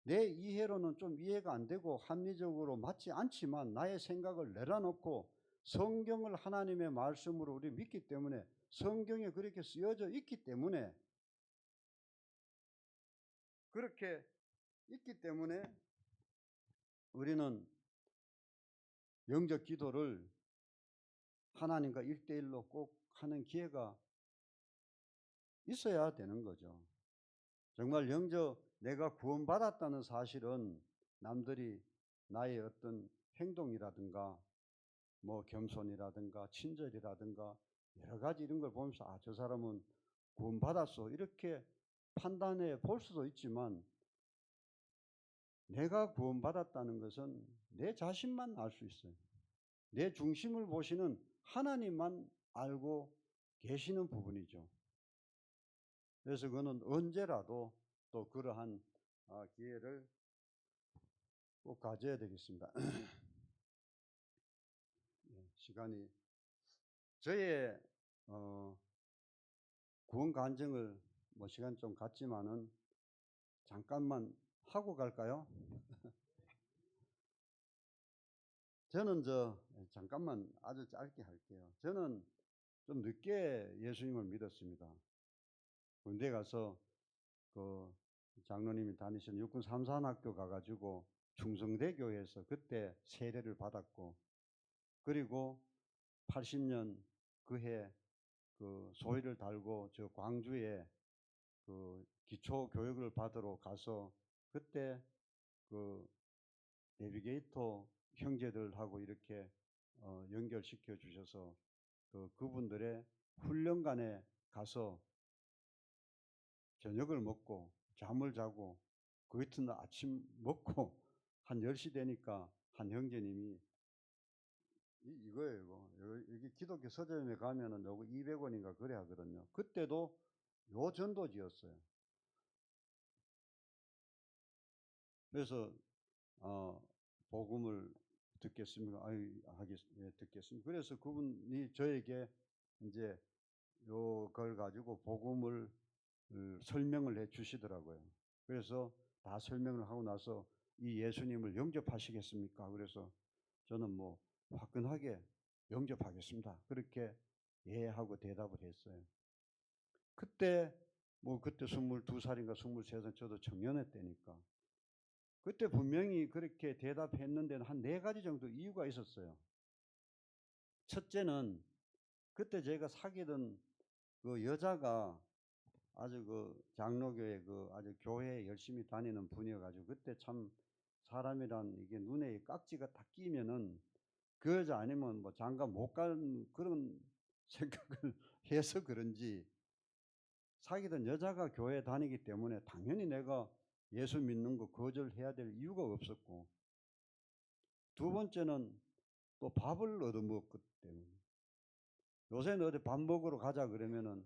내 이해로는 좀 이해가 안 되고 합리적으로 맞지 않지만 나의 생각을 내려놓고 성경을 하나님의 말씀으로 우리 믿기 때문에, 성경에 그렇게 쓰여져 있기 때문에, 그렇게 있기 때문에 우리는 영접 기도를 하나님과 1대1로 꼭 하는 기회가 있어야 되는 거죠. 정말 영접, 내가 구원받았다는 사실은 남들이 나의 어떤 행동이라든가 뭐 겸손이라든가 친절이라든가 여러 가지 이런 걸 보면서 아, 저 사람은 구원받았어 이렇게 판단해 볼 수도 있지만, 내가 구원받았다는 것은 내 자신만 알 수 있어요. 내 중심을 보시는 하나님만 알고 계시는 부분이죠. 그래서 그는 언제라도 또 그러한 기회를 꼭 가져야 되겠습니다. 시간이 저의 구원 간증을 뭐 시간 좀 갖지만은 잠깐만 하고 갈까요? 저는 잠깐만 아주 짧게 할게요. 저는 좀 늦게 예수님을 믿었습니다. 군대 가서 그 장로님이 다니시는 육군 삼산학교 가가지고 충성대교에서 그때 세례를 받았고, 그리고 80년 그해 그 소위를 달고 저 광주에 그 기초 교육을 받으러 가서 그때 그 내비게이터 형제들하고 이렇게 연결시켜 주셔서 그분들의 훈련관에 가서 저녁을 먹고 잠을 자고 그 이튿날 아침 먹고 한 10시 되니까 한 형제님이 이거예요. 여기 기독교 서점에 가면은 요거 200원인가 그래 하거든요. 그때도 요 전도지였어요. 그래서 복음을 듣겠습니까? 듣겠습니다. 그래서 그분이 저에게 이제 요걸 가지고 복음을 설명을 해 주시더라고요. 그래서 다 설명을 하고 나서 이 예수님을 영접하시겠습니까? 그래서 저는 뭐 화끈하게 영접하겠습니다. 그렇게 예 하고 대답을 했어요. 그때 22살인가 23살 저도 청년회 때니까 그때 분명히 그렇게 대답했는데 한 4가지 정도 이유가 있었어요. 첫째는 그때 제가 사귀던 그 여자가 아주 그 장로교회 아주 교회에 열심히 다니는 분이어가지고 그때 참 사람이란 이게 눈에 깍지가 딱 끼면은 그 여자 아니면 뭐 장가 못 가는 그런 생각을 해서 그런지 사귀던 여자가 교회 다니기 때문에 당연히 내가 예수 믿는 거 거절해야 될 이유가 없었고, 두 번째는 또 밥을 얻어먹었기 때문에 요새는 어디 밥 먹으러 가자 그러면은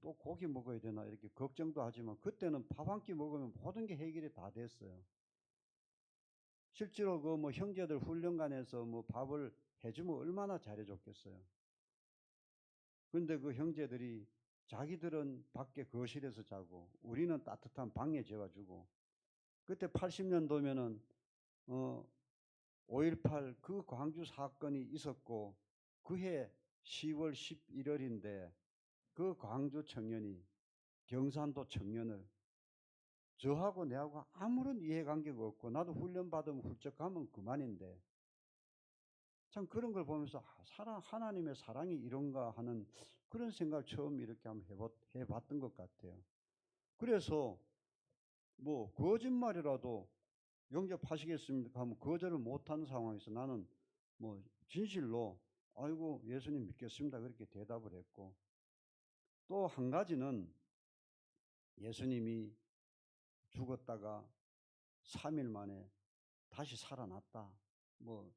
또 고기 먹어야 되나 이렇게 걱정도 하지만 그때는 밥 한 끼 먹으면 모든 게 해결이 다 됐어요. 실제로 그 뭐 형제들 훈련관에서 뭐 밥을 해주면 얼마나 잘해줬겠어요. 근데 그 형제들이 자기들은 밖에 거실에서 자고 우리는 따뜻한 방에 재워주고, 그때 80년도면은 5.18 그 광주 사건이 있었고 그해 10월 11월인데 그 광주 청년이 경산도 청년을 저하고 내하고 아무런 이해관계가 없고 나도 훈련 받으면 훌쩍 가면 그만인데 참 그런 걸 보면서 하나님의 사랑이 이런가 하는 그런 생각을 처음 이렇게 한번 해봤던 것 같아요. 그래서 뭐 거짓말이라도 영접하시겠습니까 하면 거절을 못하는 상황에서 나는 뭐 진실로 아이고 예수님 믿겠습니다 그렇게 대답을 했고, 또 한 가지는 예수님이 죽었다가 3일 만에 다시 살아났다. 뭐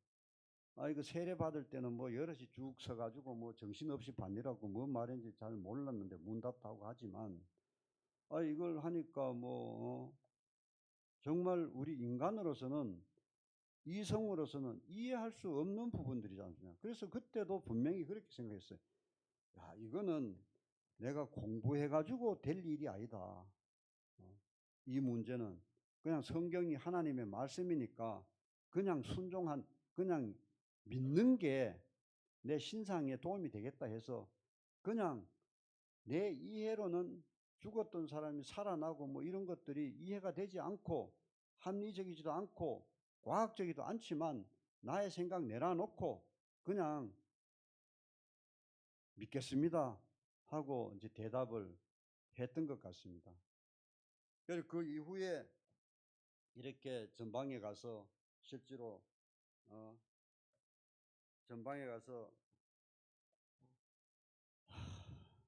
이거 세례 받을 때는 뭐 여럿이 쭉 서가지고 뭐 정신없이 받느라고 뭔 말인지 잘 몰랐는데 문답도 하고 하지만 이걸 하니까 뭐 정말 우리 인간으로서는 이성으로서는 이해할 수 없는 부분들이지 않습니까? 그래서 그때도 분명히 그렇게 생각했어요. 야, 이거는 내가 공부해가지고 될 일이 아니다. 이 문제는 그냥 성경이 하나님의 말씀이니까 그냥 그냥 믿는 게 내 신상에 도움이 되겠다 해서 그냥 내 이해로는 죽었던 사람이 살아나고 뭐 이런 것들이 이해가 되지 않고 합리적이지도 않고 과학적이지도 않지만 나의 생각 내려놓고 그냥 믿겠습니다 하고 이제 대답을 했던 것 같습니다. 그래서 그 이후에 이렇게 전방에 가서 실제로 전방에 가서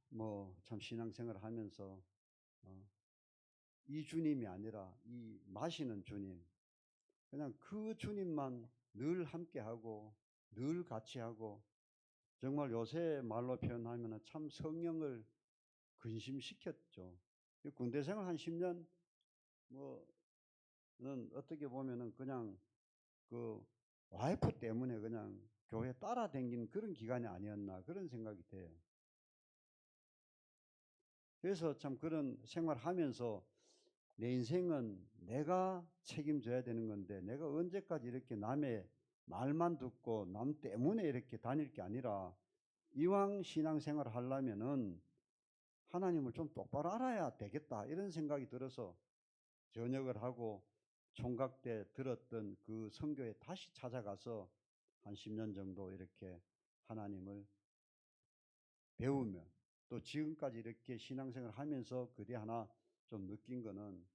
뭐 참 신앙생활을 하면서 이 주님이 아니라 이 마시는 주님, 그냥 그 주님만 늘 함께하고 늘 같이 하고, 정말 요새 말로 표현하면 참 성령을 근심시켰죠. 군대 생활 한 10년 뭐는 어떻게 보면은 그냥 그 와이프 때문에 그냥 교회 따라다닌 그런 기간이 아니었나 그런 생각이 돼요. 그래서 참 그런 생활하면서 내 인생은 내가 책임져야 되는 건데, 내가 언제까지 이렇게 남의 말만 듣고 남 때문에 이렇게 다닐 게 아니라, 이왕 신앙생활을 하려면은 하나님을 좀 똑바로 알아야 되겠다 이런 생각이 들어서 전역을 하고 총각 때 들었던 그 선교에 다시 찾아가서 한 10년 정도 이렇게 하나님을 배우며, 또 지금까지 이렇게 신앙생활을 하면서 그대 하나 좀 느낀 거는,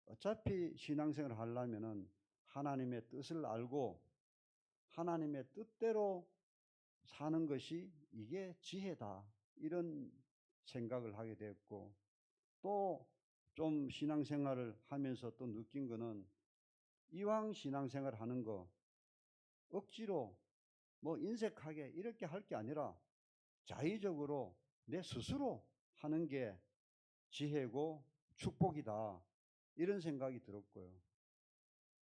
어차피 신앙생활을 하려면은 하나님의 뜻을 알고 하나님의 뜻대로 사는 것이 이게 지혜다 이런 생각을 하게 됐고, 또 좀 신앙생활을 하면서 또 느낀 거는, 이왕 신앙생활 하는 거 억지로 뭐 인색하게 이렇게 할 게 아니라 자의적으로 내 스스로 하는 게 지혜고 축복이다 이런 생각이 들었고요.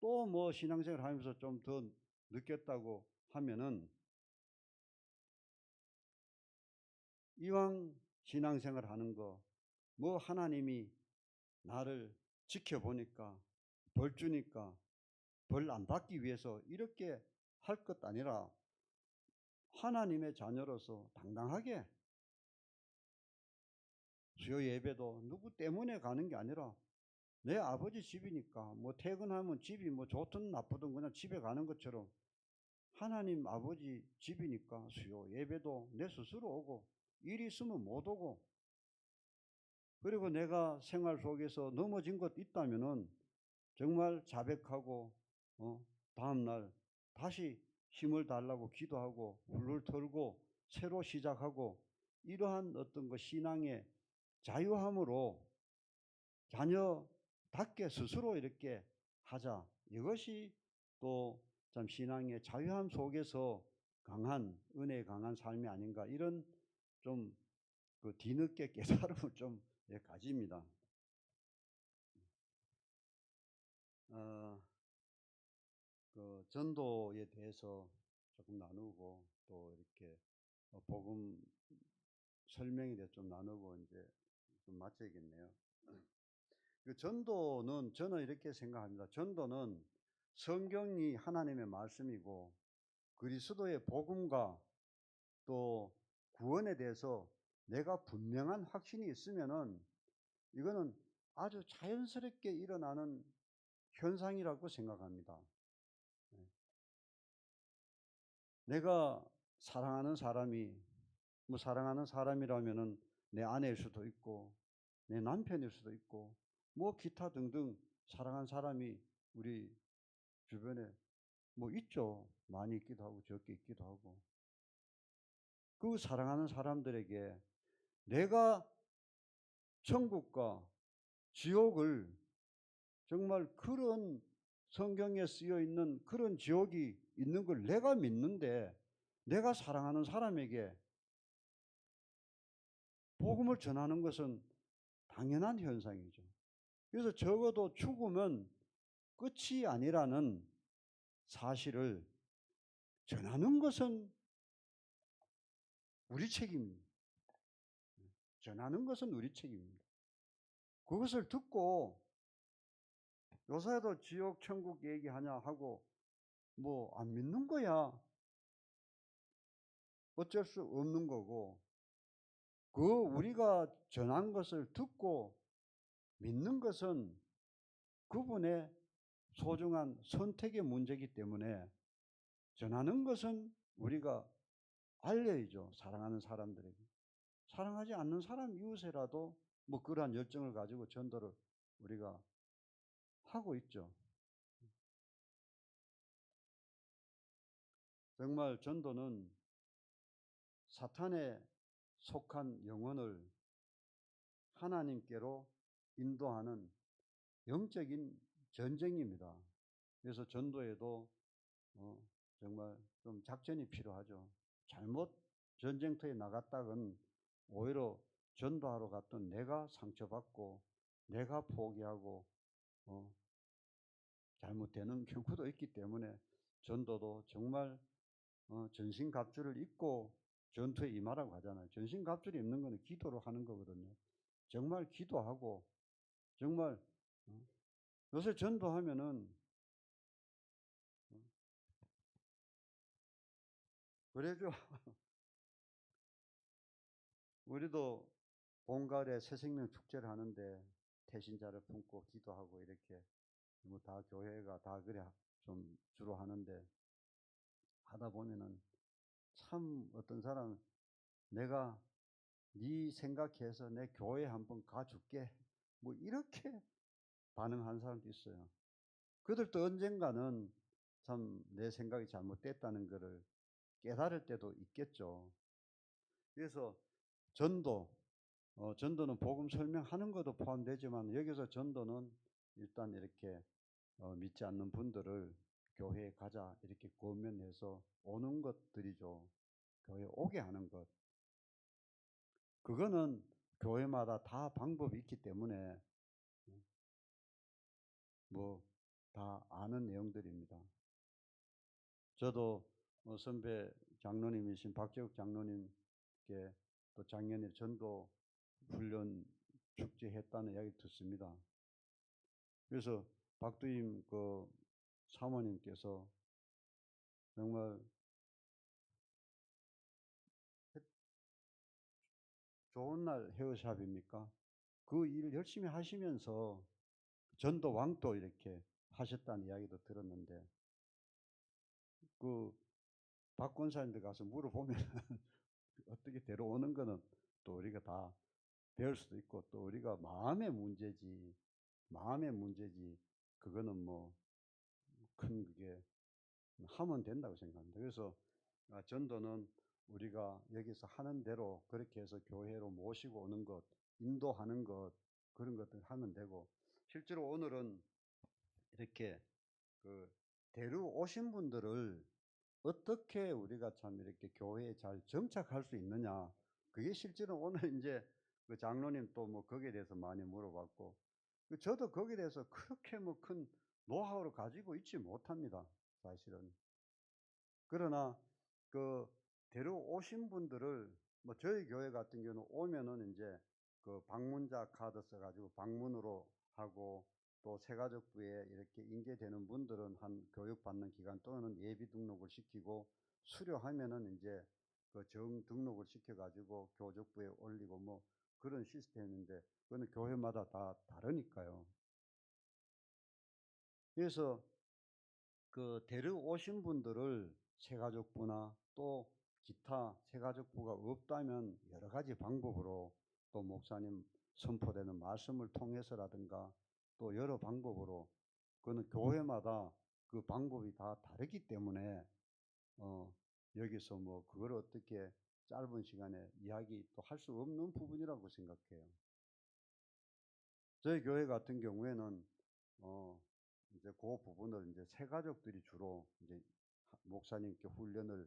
또 뭐 신앙생활 하면서 좀 더 느꼈다고 하면은, 이왕 신앙생활 하는 거 뭐 하나님이 나를 지켜보니까 벌 주니까 벌 안 받기 위해서 이렇게 할 것 아니라, 하나님의 자녀로서 당당하게 수요 예배도 누구 때문에 가는 게 아니라 내 아버지 집이니까, 뭐 퇴근하면 집이 뭐 좋든 나쁘든 그냥 집에 가는 것처럼 하나님 아버지 집이니까 수요 예배도 내 스스로 오고, 일이 있으면 못 오고, 그리고 내가 생활 속에서 넘어진 것 있다면은 정말 자백하고 다음날 다시 힘을 달라고 기도하고 훌훌 털고 새로 시작하고, 이러한 어떤 그 신앙의 자유함으로 자녀답게 스스로 이렇게 하자. 이것이 또 참 신앙의 자유함 속에서 강한 은혜에 강한 삶이 아닌가, 이런 좀 그 뒤늦게 깨달음을 좀 가집니다. 그 전도에 대해서 조금 나누고, 또 이렇게 복음 설명에 대해서 좀 나누고 이제 좀 마쳐야겠네요. 그 전도는 저는 이렇게 생각합니다. 전도는 성경이 하나님의 말씀이고 그리스도의 복음과 또 구원에 대해서 내가 분명한 확신이 있으면은 이거는 아주 자연스럽게 일어나는 현상이라고 생각합니다. 내가 사랑하는 사람이, 뭐 사랑하는 사람이라면은 내 아내일 수도 있고 내 남편일 수도 있고 뭐 기타 등등 사랑하는 사람이 우리 주변에 뭐 있죠. 많이 있기도 하고 적게 있기도 하고. 그 사랑하는 사람들에게 내가 천국과 지옥을, 정말 그런 성경에 쓰여 있는 그런 지옥이 있는 걸 내가 믿는데, 내가 사랑하는 사람에게 복음을 전하는 것은 당연한 현상이죠. 그래서 적어도 죽으면 끝이 아니라는 사실을 전하는 것은 우리 책임입니다. 전하는 것은 우리 책임입니다. 그것을 듣고 요새도 지옥 천국 얘기하냐 하고 뭐 안 믿는 거야 어쩔 수 없는 거고, 그 우리가 전한 것을 듣고 믿는 것은 그분의 소중한 선택의 문제이기 때문에, 전하는 것은 우리가 알려야죠. 사랑하는 사람들에게. 사랑하지 않는 사람 이웃에라도 뭐 그러한 열정을 가지고 전도를 우리가 하고 있죠. 정말 전도는 사탄에 속한 영혼을 하나님께로 인도하는 영적인 전쟁입니다. 그래서 전도에도 정말 좀 작전이 필요하죠. 잘못 전쟁터에 나갔다간 오히려 전도하러 갔던 내가 상처받고 내가 포기하고 잘못되는 경우도 있기 때문에 전도도 정말 전신갑주를 입고 전투에 임하라고 하잖아요. 전신갑주를 입는 거는 기도를 하는 거거든요. 정말 기도하고 정말 요새 전도하면은 그래죠. 우리도 봄가을에 새생명 축제를 하는데 태신자를 품고 기도하고 이렇게 뭐 다 교회가 다 그래 좀 주로 하는데 하다 보면은 참 어떤 사람은 내가 네 생각해서 내 교회 한번 가줄게 뭐 이렇게 반응하는 사람도 있어요. 그들도 언젠가는 참 내 생각이 잘못됐다는 것을 깨달을 때도 있겠죠. 그래서 전도는 복음 설명하는 것도 포함되지만 여기서 전도는 일단 이렇게 믿지 않는 분들을 교회에 가자 이렇게 권면해서 오는 것들이죠. 교회에 오게 하는 것. 그거는 교회마다 다 방법이 있기 때문에 뭐 다 아는 내용들입니다. 저도 선배 장로님이신 박재욱 장로님께 또 작년에 전도 훈련 축제 했다는 이야기 듣습니다. 그래서 박두임 그 사모님께서 정말 좋은 날 헤어샵입니까? 그 일 열심히 하시면서 전도 왕도 이렇게 하셨다는 이야기도 들었는데 그 박 권사님들 가서 물어보면 어떻게 데려오는 거는 또 우리가 다 배울 수도 있고 또 우리가 마음의 문제지 그거는 뭐 큰 그게 하면 된다고 생각합니다. 그래서 전도는 우리가 여기서 하는 대로 그렇게 해서 교회로 모시고 오는 것, 인도하는 것 그런 것들 하면 되고 실제로 오늘은 이렇게 그 데려오신 분들을 어떻게 우리가 참 이렇게 교회에 잘 정착할 수 있느냐 그게 실제로 오늘 이제 그 장로님 또 뭐 거기에 대해서 많이 물어봤고 저도 거기에 대해서 그렇게 뭐 큰 노하우를 가지고 있지 못합니다. 사실은. 그러나 그 데려오신 분들을 뭐 저희 교회 같은 경우는 오면은 이제 그 방문자 카드 써가지고 방문으로 하고 또 새가족부에 이렇게 인계되는 분들은 한 교육받는 기간 또는 예비 등록을 시키고 수료하면은 이제 그 정 등록을 시켜가지고 교족부에 올리고 뭐 그런 시스템인데 그거는 교회마다 다 다르니까요. 그래서 그 데려오신 분들을 새가족부나 또 기타 새가족부가 없다면 여러 가지 방법으로 또 목사님 선포되는 말씀을 통해서라든가 또 여러 방법으로 그거는 교회마다 그 방법이 다 다르기 때문에 여기서 뭐 그걸 어떻게 짧은 시간에 이야기 또 할 수 없는 부분이라고 생각해요. 저희 교회 같은 경우에는 이제 그 부분을 이제 새가족들이 주로 이제 목사님께 훈련을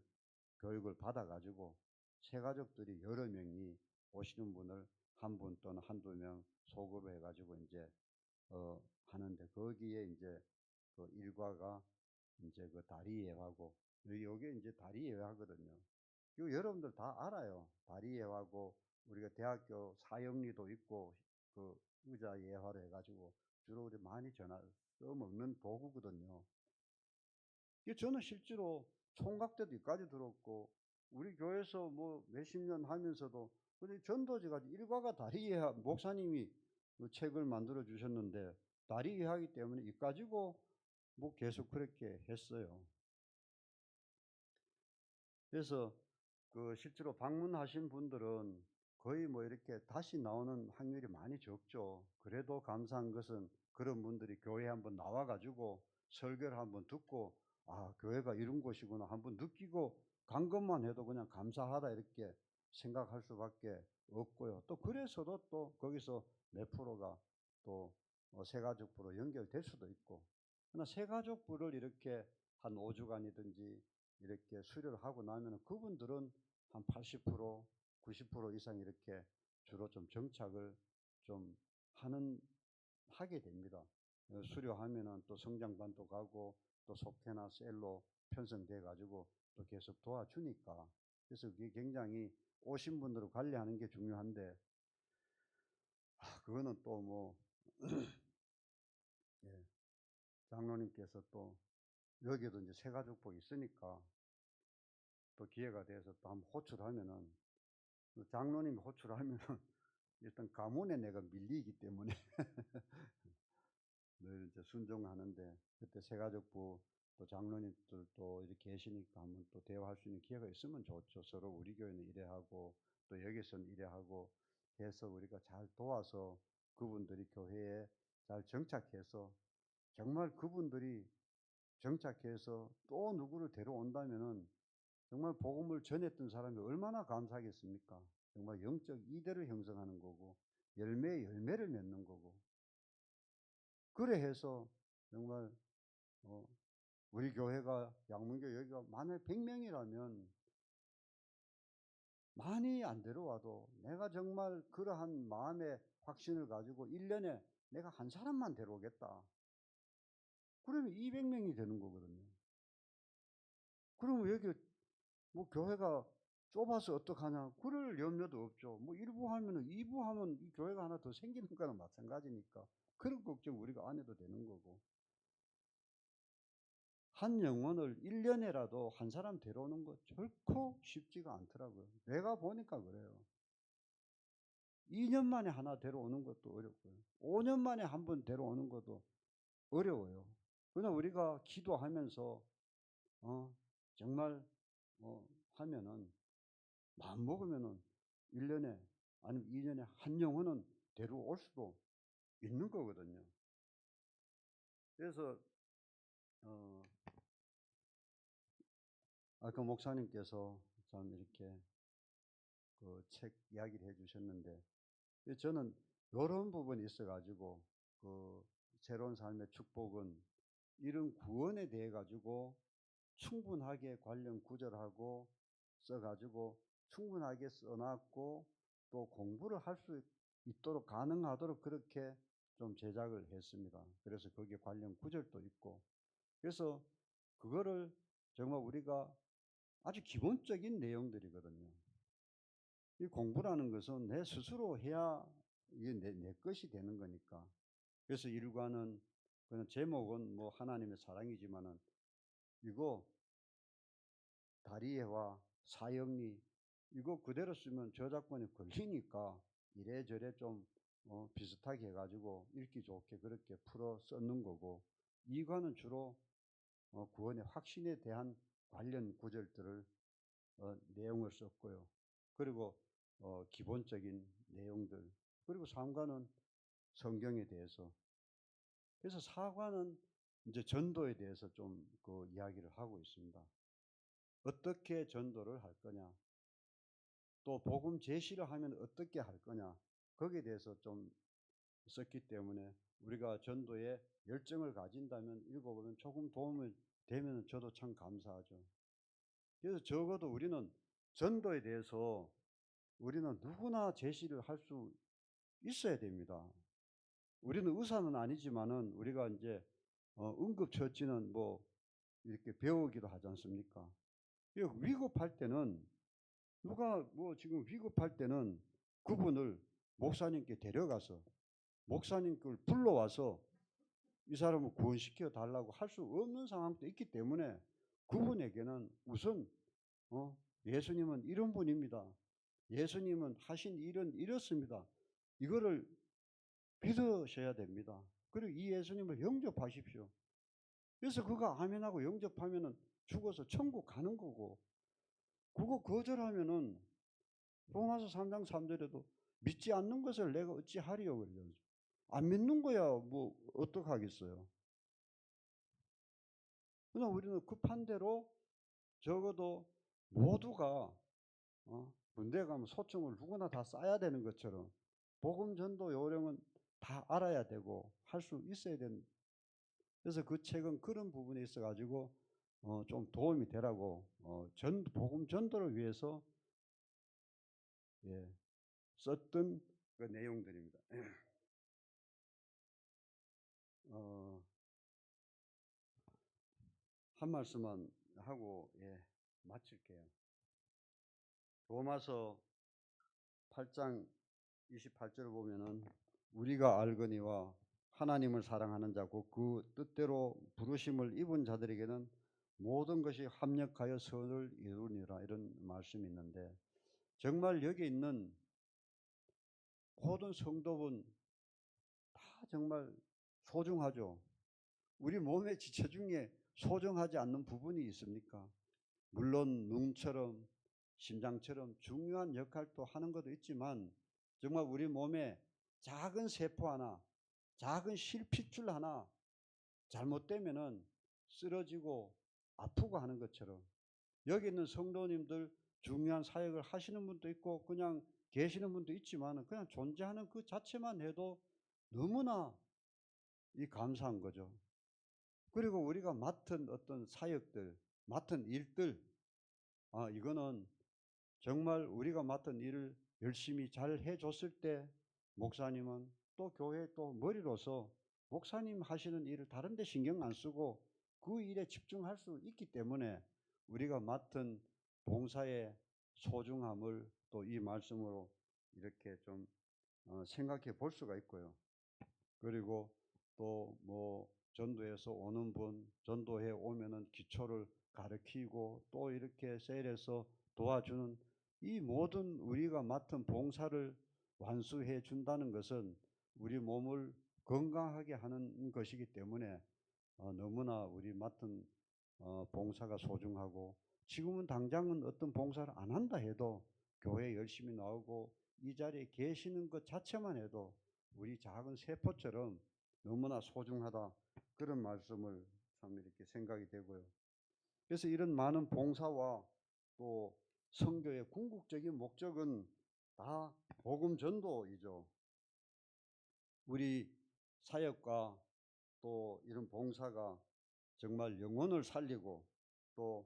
교육을 받아가지고 새가족들이 여러 명이 오시는 분을 한 분 또는 한두 명 소그룹 해가지고 이제 하는데 거기에 이제 그 일과가 이제 그 다리예화고 여기 이제 다리예화거든요. 이거 여러분들 다 알아요. 다리예화고 우리가 대학교 사형리도 있고 그 의자 예화로 해가지고 주로 우리 많이 써먹는 도구거든요. 저는 실제로 총각 때도 여기까지 들었고 우리 교회에서 뭐 몇십 년 하면서도 근데 전도지가 일과가 다리예화 목사님이 그 책을 만들어 주셨는데 다리예화이기 때문에 이까지고 뭐 계속 그렇게 했어요. 그래서 그 실제로 방문하신 분들은 거의 뭐 이렇게 다시 나오는 확률이 많이 적죠. 그래도 감사한 것은 그런 분들이 교회에 한번 나와가지고 설교를 한번 듣고 아 교회가 이런 곳이구나 한번 느끼고 간 것만 해도 그냥 감사하다 이렇게 생각할 수밖에 없고요. 또 그래서도 또 거기서 몇 프로가 또 새가족부로 연결될 수도 있고, 그러나 새가족부를 이렇게 한 5주간이든지 이렇게 수료를 하고 나면 그분들은 한 80%, 90% 이상 이렇게 주로 좀 정착을 좀 하게 됩니다. 수료하면은 또 성장반도 가고 또 속회나 셀로 편성돼 가지고 또 계속 도와주니까, 그래서 그게 굉장히 오신 분들을 관리하는 게 중요한데, 그거는 또 뭐 예, 장로님께서 또 여기도 이제 새가족복이 있으니까 또 기회가 돼서 또 한번 호출하면은, 장로님이 호출하면은 일단 가문에 내가 밀리기 때문에 늘 이제 순종하는데, 그때 새가족부 또 장로님들도 이렇게 계시니까 한번 또 대화할 수 있는 기회가 있으면 좋죠. 서로 우리 교회는 이래 하고 또 여기서는 이래 하고 해서 우리가 잘 도와서 그분들이 교회에 잘 정착해서, 정말 그분들이 정착해서 또 누구를 데려온다면은 정말 복음을 전했던 사람이 얼마나 감사하겠습니까? 정말 영적 이대를 형성하는 거고 열매에 열매를 맺는 거고, 그래 해서 정말 우리 교회가 양문교 여기가 만약 100명이라면 많이 안 데려와도 내가 정말 그러한 마음의 확신을 가지고 1년에 내가 한 사람만 데려오겠다. 그러면 200명이 되는 거거든요. 그러면 여기 뭐 교회가 좁아서 어떡하냐, 그럴 염려도 없죠. 뭐 1부 하면은 2부 하면 이 교회가 하나 더 생기는 거나 마찬가지니까 그런 걱정 우리가 안 해도 되는 거고, 한 영혼을 1년에라도 한 사람 데려오는 거 결코 쉽지가 않더라고요. 내가 보니까 그래요. 2년 만에 하나 데려오는 것도 어렵고요. 5년 만에 한 번 데려오는 것도 어려워요. 그러나 우리가 기도하면서 정말 하면은 마음 먹으면은 1년에 아니면 2년에 한 영혼은 데려올 수도 있는 거거든요. 그래서 아까 목사님께서 참 이렇게 그 책 이야기를 해주셨는데, 저는 이런 부분이 있어가지고 그 새로운 삶의 축복은 이런 구원에 대해 가지고 충분하게 관련 구절하고 써가지고 충분하게 써놨고 또 공부를 할 수 있도록 가능하도록 그렇게 좀 제작을 했습니다. 그래서 거기에 관련 구절도 있고, 그래서 그거를 정말 우리가 아주 기본적인 내용들이거든요. 이 공부라는 것은 내 스스로 해야 이게 내 것이 되는 거니까. 그래서 일과는 그냥 제목은 뭐 하나님의 사랑이지만은 이거 다리애와 사형리 이거 그대로 쓰면 저작권이 걸리니까 이래저래 좀 비슷하게 해가지고 읽기 좋게 그렇게 풀어 썼는 거고, 이과는 주로 구원의 확신에 대한 관련 구절들을 내용을 썼고요. 그리고 기본적인 내용들, 그리고 삼과는 성경에 대해서, 그래서 사과는 이제 전도에 대해서 좀 그 이야기를 하고 있습니다. 어떻게 전도를 할 거냐, 또 복음 제시를 하면 어떻게 할 거냐, 거기에 대해서 좀 썼기 때문에 우리가 전도에 열정을 가진다면 읽어보면 조금 도움이 되면 저도 참 감사하죠. 그래서 적어도 우리는 전도에 대해서 우리는 누구나 제시를 할 수 있어야 됩니다. 우리는 의사는 아니지만은 우리가 이제 응급처치는 뭐 이렇게 배우기도 하지 않습니까? 위급할 때는 누가 뭐 지금 위급할 때는 그분을 목사님께 데려가서 목사님을 불러와서 이 사람을 구원시켜 달라고 할 수 없는 상황도 있기 때문에 그분에게는 우선 예수님은 이런 분입니다. 예수님은 하신 일은 이렇습니다. 이거를 믿으셔야 됩니다. 그리고 이 예수님을 영접하십시오. 그래서 그가 아멘하고 영접하면은 죽어서 천국 가는 거고, 그거 거절하면은 로마서 3장 3절에도 믿지 않는 것을 내가 어찌하리요 그래요. 안 믿는 거야 뭐 어떡하겠어요. 그러나 우리는 급한 대로 적어도 모두가 군대 가면 소총을 누구나 다 쏴야 되는 것처럼 복음 전도 요령은 다 알아야 되고 할 수 있어야 되는. 그래서 그 책은 그런 부분에 있어 가지고 좀 도움이 되라고 복음 전도를 위해서 예, 썼던 그 내용들입니다. 한 말씀만 하고 마칠게요. 로마서 8장 28절을 보면은 우리가 알거니와 하나님을 사랑하는 자고 그 뜻대로 부르심을 입은 자들에게는 모든 것이 합력하여 선을 이루니라, 이런 말씀이 있는데, 정말 여기 있는 모든 성도분 다 정말 소중하죠. 우리 몸의 지체 중에 소중하지 않는 부분이 있습니까? 물론 눈처럼 심장처럼 중요한 역할도 하는 것도 있지만, 정말 우리 몸에 작은 세포 하나, 작은 실핏줄 하나 잘못되면은 쓰러지고 아프고 하는 것처럼, 여기 있는 성도님들 중요한 사역을 하시는 분도 있고 그냥 계시는 분도 있지만, 그냥 존재하는 그 자체만 해도 너무나 감사한 거죠. 그리고 우리가 맡은 어떤 사역들, 맡은 일들, 이거는 정말 우리가 맡은 일을 열심히 잘 해줬을 때 목사님은 또 교회 또 머리로서 목사님 하시는 일을 다른 데 신경 안 쓰고 그 일에 집중할 수 있기 때문에 우리가 맡은 봉사의 소중함을 또 이 말씀으로 이렇게 좀 생각해 볼 수가 있고요. 그리고 또 뭐 전도에서 오는 분, 전도해 오면은 기초를 가르치고 또 이렇게 셀에서 도와주는 이 모든 우리가 맡은 봉사를 완수해 준다는 것은 우리 몸을 건강하게 하는 것이기 때문에 너무나 우리 맡은 봉사가 소중하고, 지금은 당장은 어떤 봉사를 안 한다 해도 교회 열심히 나오고 이 자리에 계시는 것 자체만 해도 우리 작은 세포처럼 너무나 소중하다, 그런 말씀을 참 이렇게 생각이 되고요. 그래서 이런 많은 봉사와 또 선교의 궁극적인 목적은 다 복음 전도이죠. 우리 사역과 또 이런 봉사가 정말 영혼을 살리고 또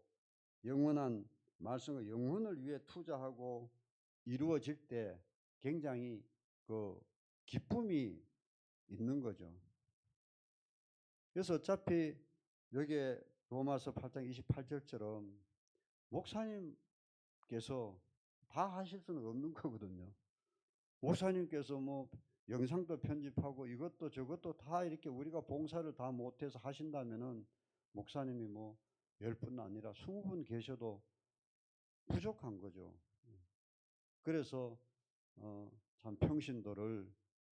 영원한 말씀과 영혼을 위해 투자하고 이루어질 때 굉장히 그 기쁨이 있는 거죠. 그래서 어차피 여기에 로마서 8장 28절처럼 목사님께서 다 하실 수는 없는 거거든요. 목사님께서 뭐 영상도 편집하고 이것도 저것도 다 이렇게 우리가 봉사를 다 못해서 하신다면은 목사님이 뭐 10분 아니라 20분 계셔도 부족한 거죠. 그래서 참 평신도를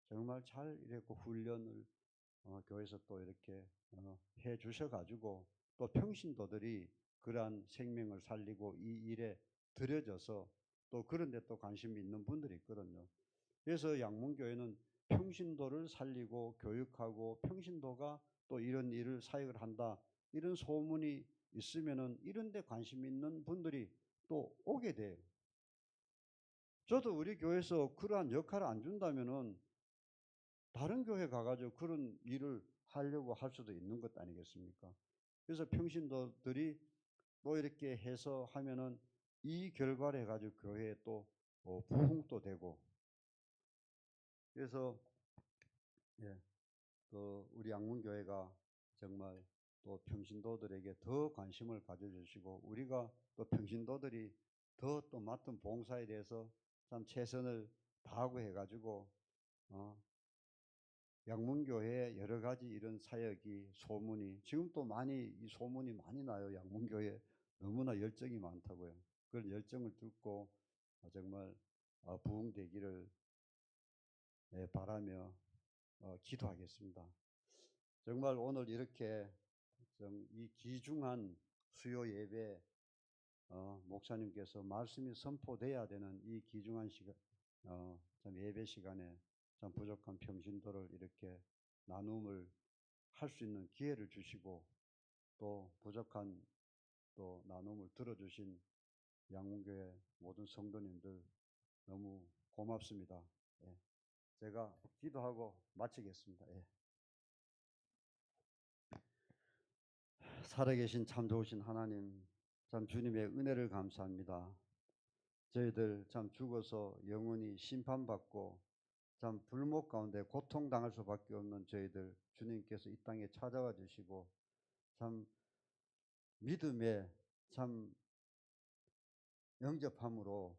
정말 잘 이렇게 훈련을 교회에서 또 이렇게 해 주셔가지고 또 평신도들이 그러한 생명을 살리고 이 일에 들여져서 또 그런 데 또 관심이 있는 분들이 있거든요. 그래서 양문교회는 평신도를 살리고 교육하고 평신도가 또 이런 일을 사역을 한다, 이런 소문이 있으면은 이런 데 관심 있는 분들이 또 오게 돼요. 저도 우리 교회에서 그러한 역할을 안 준다면은 다른 교회 가가지고 그런 일을 하려고 할 수도 있는 것 아니겠습니까? 그래서 평신도들이 또 이렇게 해서 하면은 이 결과를 해가지고 교회에 또 부흥도 되고, 그래서 또 우리 양문교회가 정말 또 평신도들에게 더 관심을 가져주시고 우리가 또 평신도들이 더 또 맡은 봉사에 대해서 참 최선을 다하고 해가지고 양문교회에 여러 가지 이런 사역이 소문이 지금 또 많이 이 소문이 많이 나요. 양문교회 너무나 열정이 많다고요. 그런 열정을 듣고 정말 부흥되기를 바라며 기도하겠습니다. 정말 오늘 이렇게 이 귀중한 수요 예배 목사님께서 말씀이 선포돼야 되는 이 귀중한 시간 참 예배 시간에 참 부족한 평신도를 이렇게 나눔을 할 수 있는 기회를 주시고 또 부족한 또 나눔을 들어주신 양문교회 모든 성도님들 너무 고맙습니다. 제가 기도하고 마치겠습니다. 예. 살아계신 참 좋으신 하나님, 참 주님의 은혜를 감사합니다. 저희들 참 죽어서 영원히 심판받고 참 불목 가운데 고통당할 수밖에 없는 저희들 주님께서 이 땅에 찾아와 주시고 참 믿음에 참 영접함으로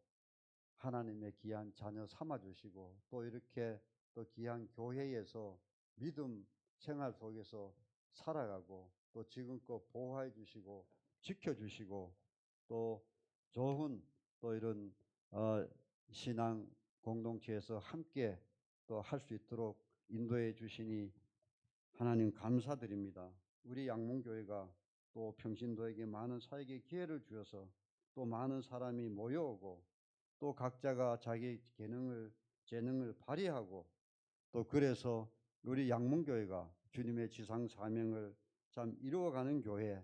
하나님의 귀한 자녀 삼아 주시고 또 이렇게 또 귀한 교회에서 믿음 생활 속에서 살아가고 또 지금껏 보호해 주시고 지켜 주시고 또 좋은 또 이런 신앙 공동체에서 함께 또 할 수 있도록 인도해 주시니 하나님 감사드립니다. 우리 양문교회가 또 평신도에게 많은 사역의 기회를 주어서 또 많은 사람이 모여오고 또 각자가 자기 재능을 발휘하고 또 그래서 우리 양문교회가 주님의 지상 사명을 참 이루어가는 교회,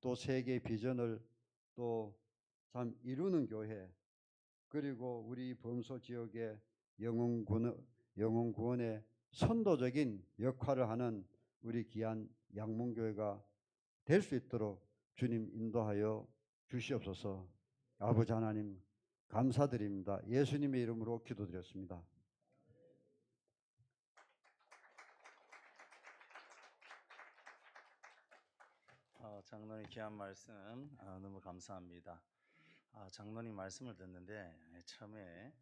또 세계 비전을 또 참 이루는 교회, 그리고 우리 범소 지역의 영혼 구원의 선도적인 역할을 하는 우리 귀한 양문교회가 될 수 있도록 주님 인도하여 주시옵소서. 아버지 하나님 감사드립니다. 예수님의 이름으로 기도드렸습니다.
장로님 귀한 말씀 너무 감사합니다. 장로님 말씀을 듣는데 처음에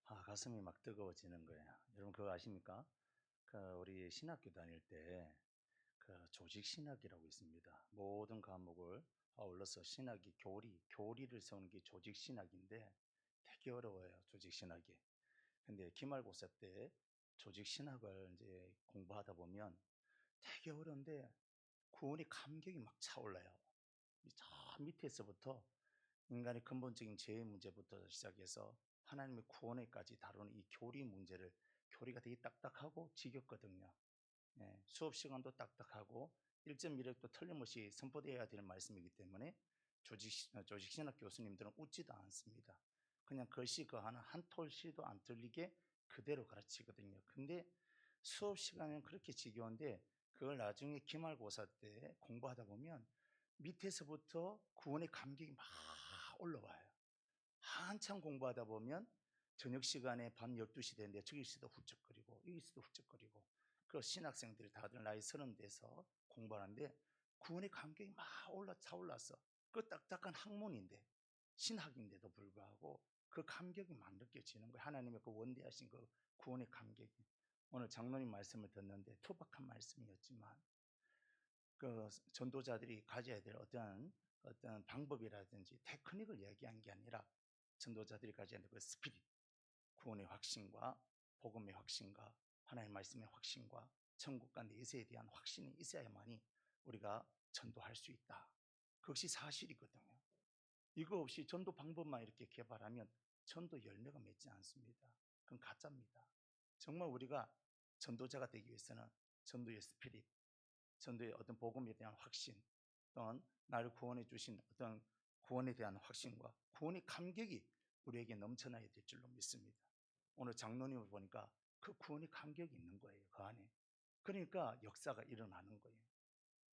가슴이 막 뜨거워지는 거예요. 여러분 그거 아십니까? 우리 신학교 다닐 때 조직 신학이라고 있습니다. 모든 과목을 아울러서 신학이 교리를 세우는 게 조직 신학인데 되게 어려워요. 조직 신학이. 근데 기말고사 때 조직 신학을 이제 공부하다 보면 되게 어려운데 구원의 감격이 막 차올라요. 저 밑에서부터 인간의 근본적인 죄의 문제부터 시작해서 하나님의 구원에까지 다루는 이 교리가 되게 딱딱하고 지겹거든요. 수업 시간도 딱딱하고 일점 미력도 틀림없이 선포되어야 될 말씀이기 때문에 조직신학 교수님들은 웃지도 않습니다. 그냥 글씨 그 하나 한 톨씨도 안 틀리게 그대로 가르치거든요. 근데 수업 시간은 그렇게 지겨운데 그걸 나중에 기말고사 때 공부하다 보면 밑에서부터 구원의 감격이 막 올라와요. 한참 공부하다 보면 저녁 시간에 밤 12시 되는데 저기서도 훌쩍거리고 여기서도 훌쩍거리고 그 신학생들이 다들 나이 30 돼서 공부하는데 구원의 감격이 막 차올라서 그 딱딱한 학문인데 신학인데도 불구하고 그 감격이 막 느껴지는 거예요. 하나님의 그 원대하신 그 구원의 감격이. 오늘 장로님 말씀을 듣는데 투박한 말씀이었지만 그 전도자들이 가져야 될 어떤 방법이라든지 테크닉을 얘기한 게 아니라 전도자들이 가져야 될 그 스피릿, 구원의 확신과 복음의 확신과 하나님의 말씀의 확신과 천국과 내세에 대한 확신이 있어야만이 우리가 전도할 수 있다. 그것이 사실이거든요. 이거 없이 전도 방법만 이렇게 개발하면 전도 열매가 맺지 않습니다. 그건 가짜입니다. 정말 우리가 전도자가 되기 위해서는 전도의 스피릿, 전도의 어떤 복음에 대한 확신, 또는 나를 구원해 주신 어떤 구원에 대한 확신과 구원의 감격이 우리에게 넘쳐나야 될 줄로 믿습니다. 오늘 장로님을 보니까 그 구원의 감격이 있는 거예요. 그 안에. 그러니까 역사가 일어나는 거예요.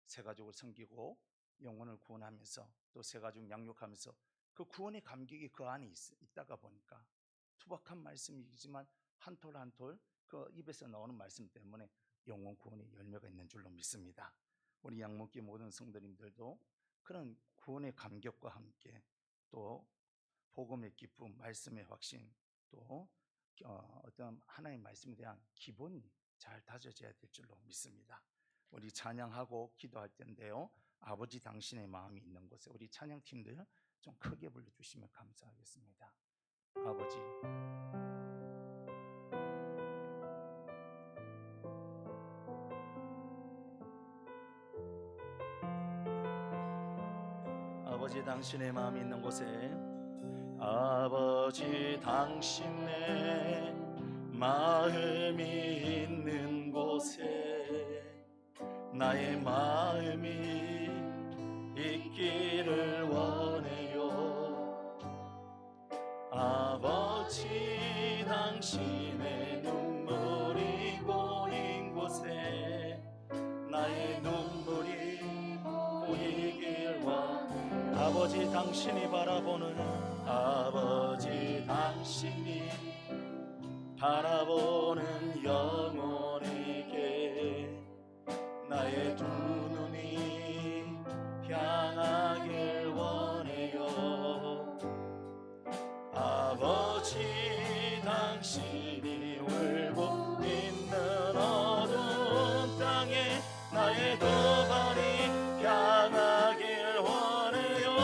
새가족을 섬기고 영혼을 구원하면서 또 새가족 양육하면서 그 구원의 감격이 그 안에 있다가 보니까 투박한 말씀이지만 한 톨 한 톨 그 입에서 나오는 말씀 때문에 영혼 구원의 열매가 있는 줄로 믿습니다. 우리 양목기 모든 성도님들도 그런 구원의 감격과 함께 또 복음의 기쁨, 말씀의 확신, 또 어떤 하나님의 말씀에 대한 기본이 잘 다져져야 될 줄로 믿습니다. 우리 찬양하고 기도할 텐데요. 아버지 당신의 마음이 있는 곳에 우리 찬양팀들 좀 크게 불러주시면 감사하겠습니다. 아버지, 아버지 당신의 마음이 있는 곳에 아버지 당신의 마음이 있는 곳에 나의 마음이 있기를 원해요. 아버지 당신의 눈물 아버지 당신이 바라보는 아버지 당신이 바라보는 영혼에게 나의 두 눈이 향하길 원해요. 아버지 당신이 울고 있는 어두운 땅에 나의 두 발이 향하길 원해요.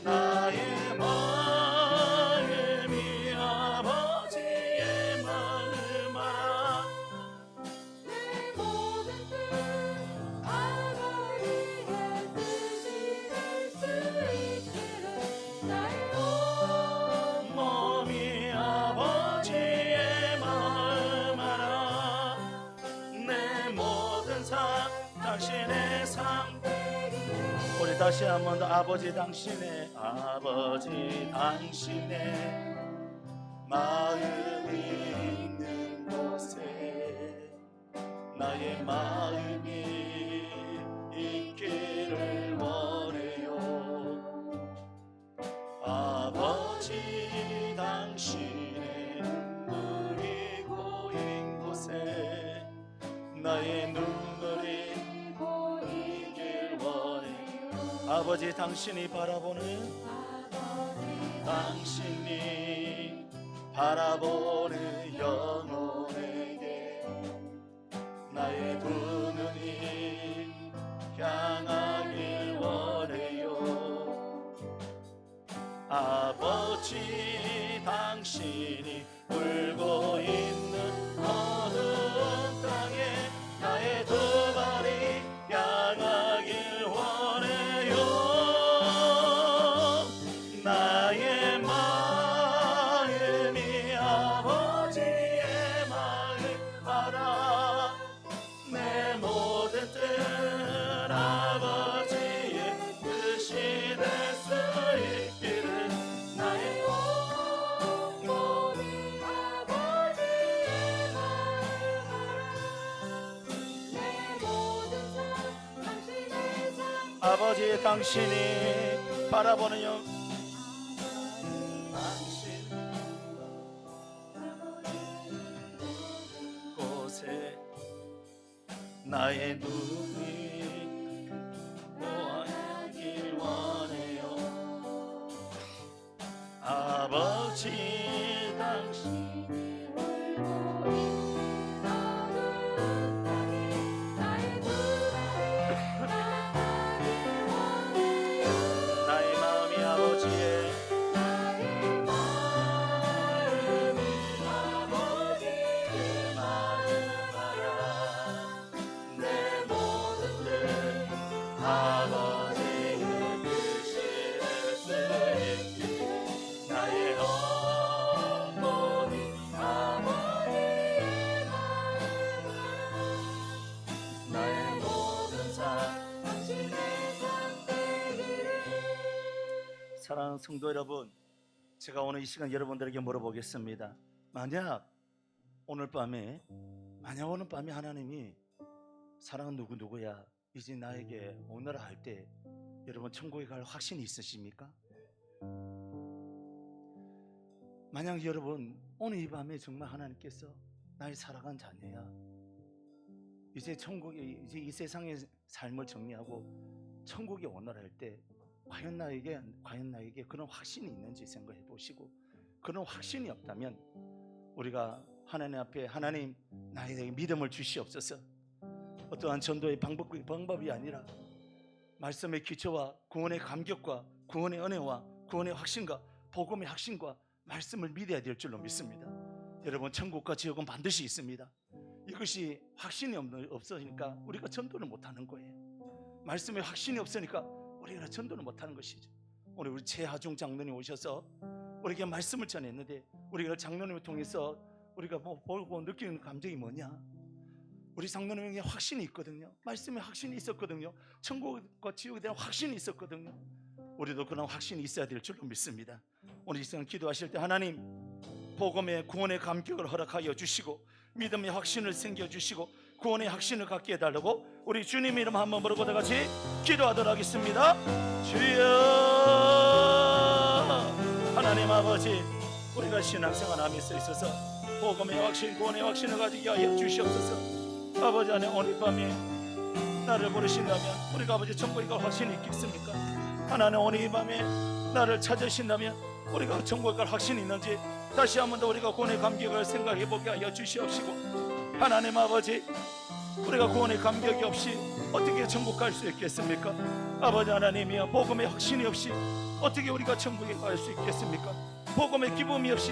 나의 마음이 아버지의 마음 알아.
내 모든 뜻 아버지의 뜻이 될 수 있기를 나의
몸이 아버지의 마음 알아. 내 모든 삶 당신의 삶. 우리 다시 한 번 더 아버지 당신의 마음이 있는 곳에 나의 마음이 있기를 원해요. 아버지 당신의 눈물이 고인 곳에 나의 눈물이 고이길 원해요. 아버지 당신이 바라보는 당신이 바라보는 영혼에게 나의 두 눈이 향하길 원해요. 아버지 당신이 울고 있는 어두운 땅에 나의 두 발이 향하길 원해요. 나의 마음이 아버지의 마음 알아. 내 모든 뜻 아버지의 뜻이 될 수 있기를 나의
몸이 아버지의 마음 알아. 내 모든 삶 당신의 삶
아버지 당신이 바라보는 영 당신 곳에 나의 눈이 보아하길 원해요. 아버지 당신
어두운 땅에 나의 두 발이 향하길 원해요.
나의 마음이 아버지의
나의 마음이
아버지의 마음 알아. 내 모든 뜻 아버지의 뜻이 될 수 있기를 나의 영혼이 아버지의 마음 나의 모든 삶
당신의 삶 되기를.
사랑하는 성도 여러분, 제가 오늘 이 시간 여러분들에게 물어보겠습니다. 만약 오늘 밤에 하나님이 사랑은 누구야 이제 나에게 오너라 할 때 여러분 천국에 갈 확신이 있으십니까? 만약 여러분 오늘 이 밤에 정말 하나님께서 나의 사랑한 자녀야 이제 천국에 이제 이 세상의 삶을 정리하고 천국에 오너라 할 때 과연 나에게 그런 확신이 있는지 생각해 보시고 그런 확신이 없다면 우리가 하나님 앞에 하나님 나에게 믿음을 주시옵소서. 어떠한 전도의 방법이 아니라 말씀의 기초와 구원의 감격과 구원의 은혜와 구원의 확신과 복음의 확신과 말씀을 믿어야 될 줄로 믿습니다. 여러분 천국과 지옥은 반드시 있습니다. 이것이 확신이 없으니까 우리가 전도를 못하는 거예요. 말씀에 확신이 없으니까 우리가 전도를 못하는 것이죠. 오늘 우리 최하중 장로님 오셔서 우리에게 말씀을 전했는데 우리가 장로님을 통해서 우리가 보고 느끼는 감정이 뭐냐? 우리 장로님에게 확신이 있거든요. 말씀에 확신이 있었거든요. 천국과 지옥에 대한 확신이 있었거든요. 우리도 그런 확신이 있어야 될 줄로 믿습니다. 오늘 이 시간 기도하실 때 하나님 복음의 구원의 감격을 허락하여 주시고 믿음의 확신을 생겨 주시고 구원의 확신을 갖게 해달라고 우리 주님 이름 한번 부르고 다 같이 기도하도록 하겠습니다. 주여, 하나님 아버지, 우리가 신앙생활 하면서 있어서 복음의 확신, 구원의 확신을 가지게 하여 주시옵소서. 아버지 안에 오늘 밤에 나를 부르신다면 우리가 아버지 천국에 갈 확신이 있겠습니까? 하나님 오늘 이 밤에 나를 찾으신다면 우리가 천국에 갈 확신이 있는지 다시 한 번 더 우리가 구원의 감격을 생각해 보게 하여 주시옵시고, 하나님 아버지, 우리가 구원의 감격이 없이 어떻게 천국 갈 수 있겠습니까? 아버지 하나님이여, 복음의 확신이 없이 어떻게 우리가 천국에 갈 수 있겠습니까? 복음의 기쁨이 없이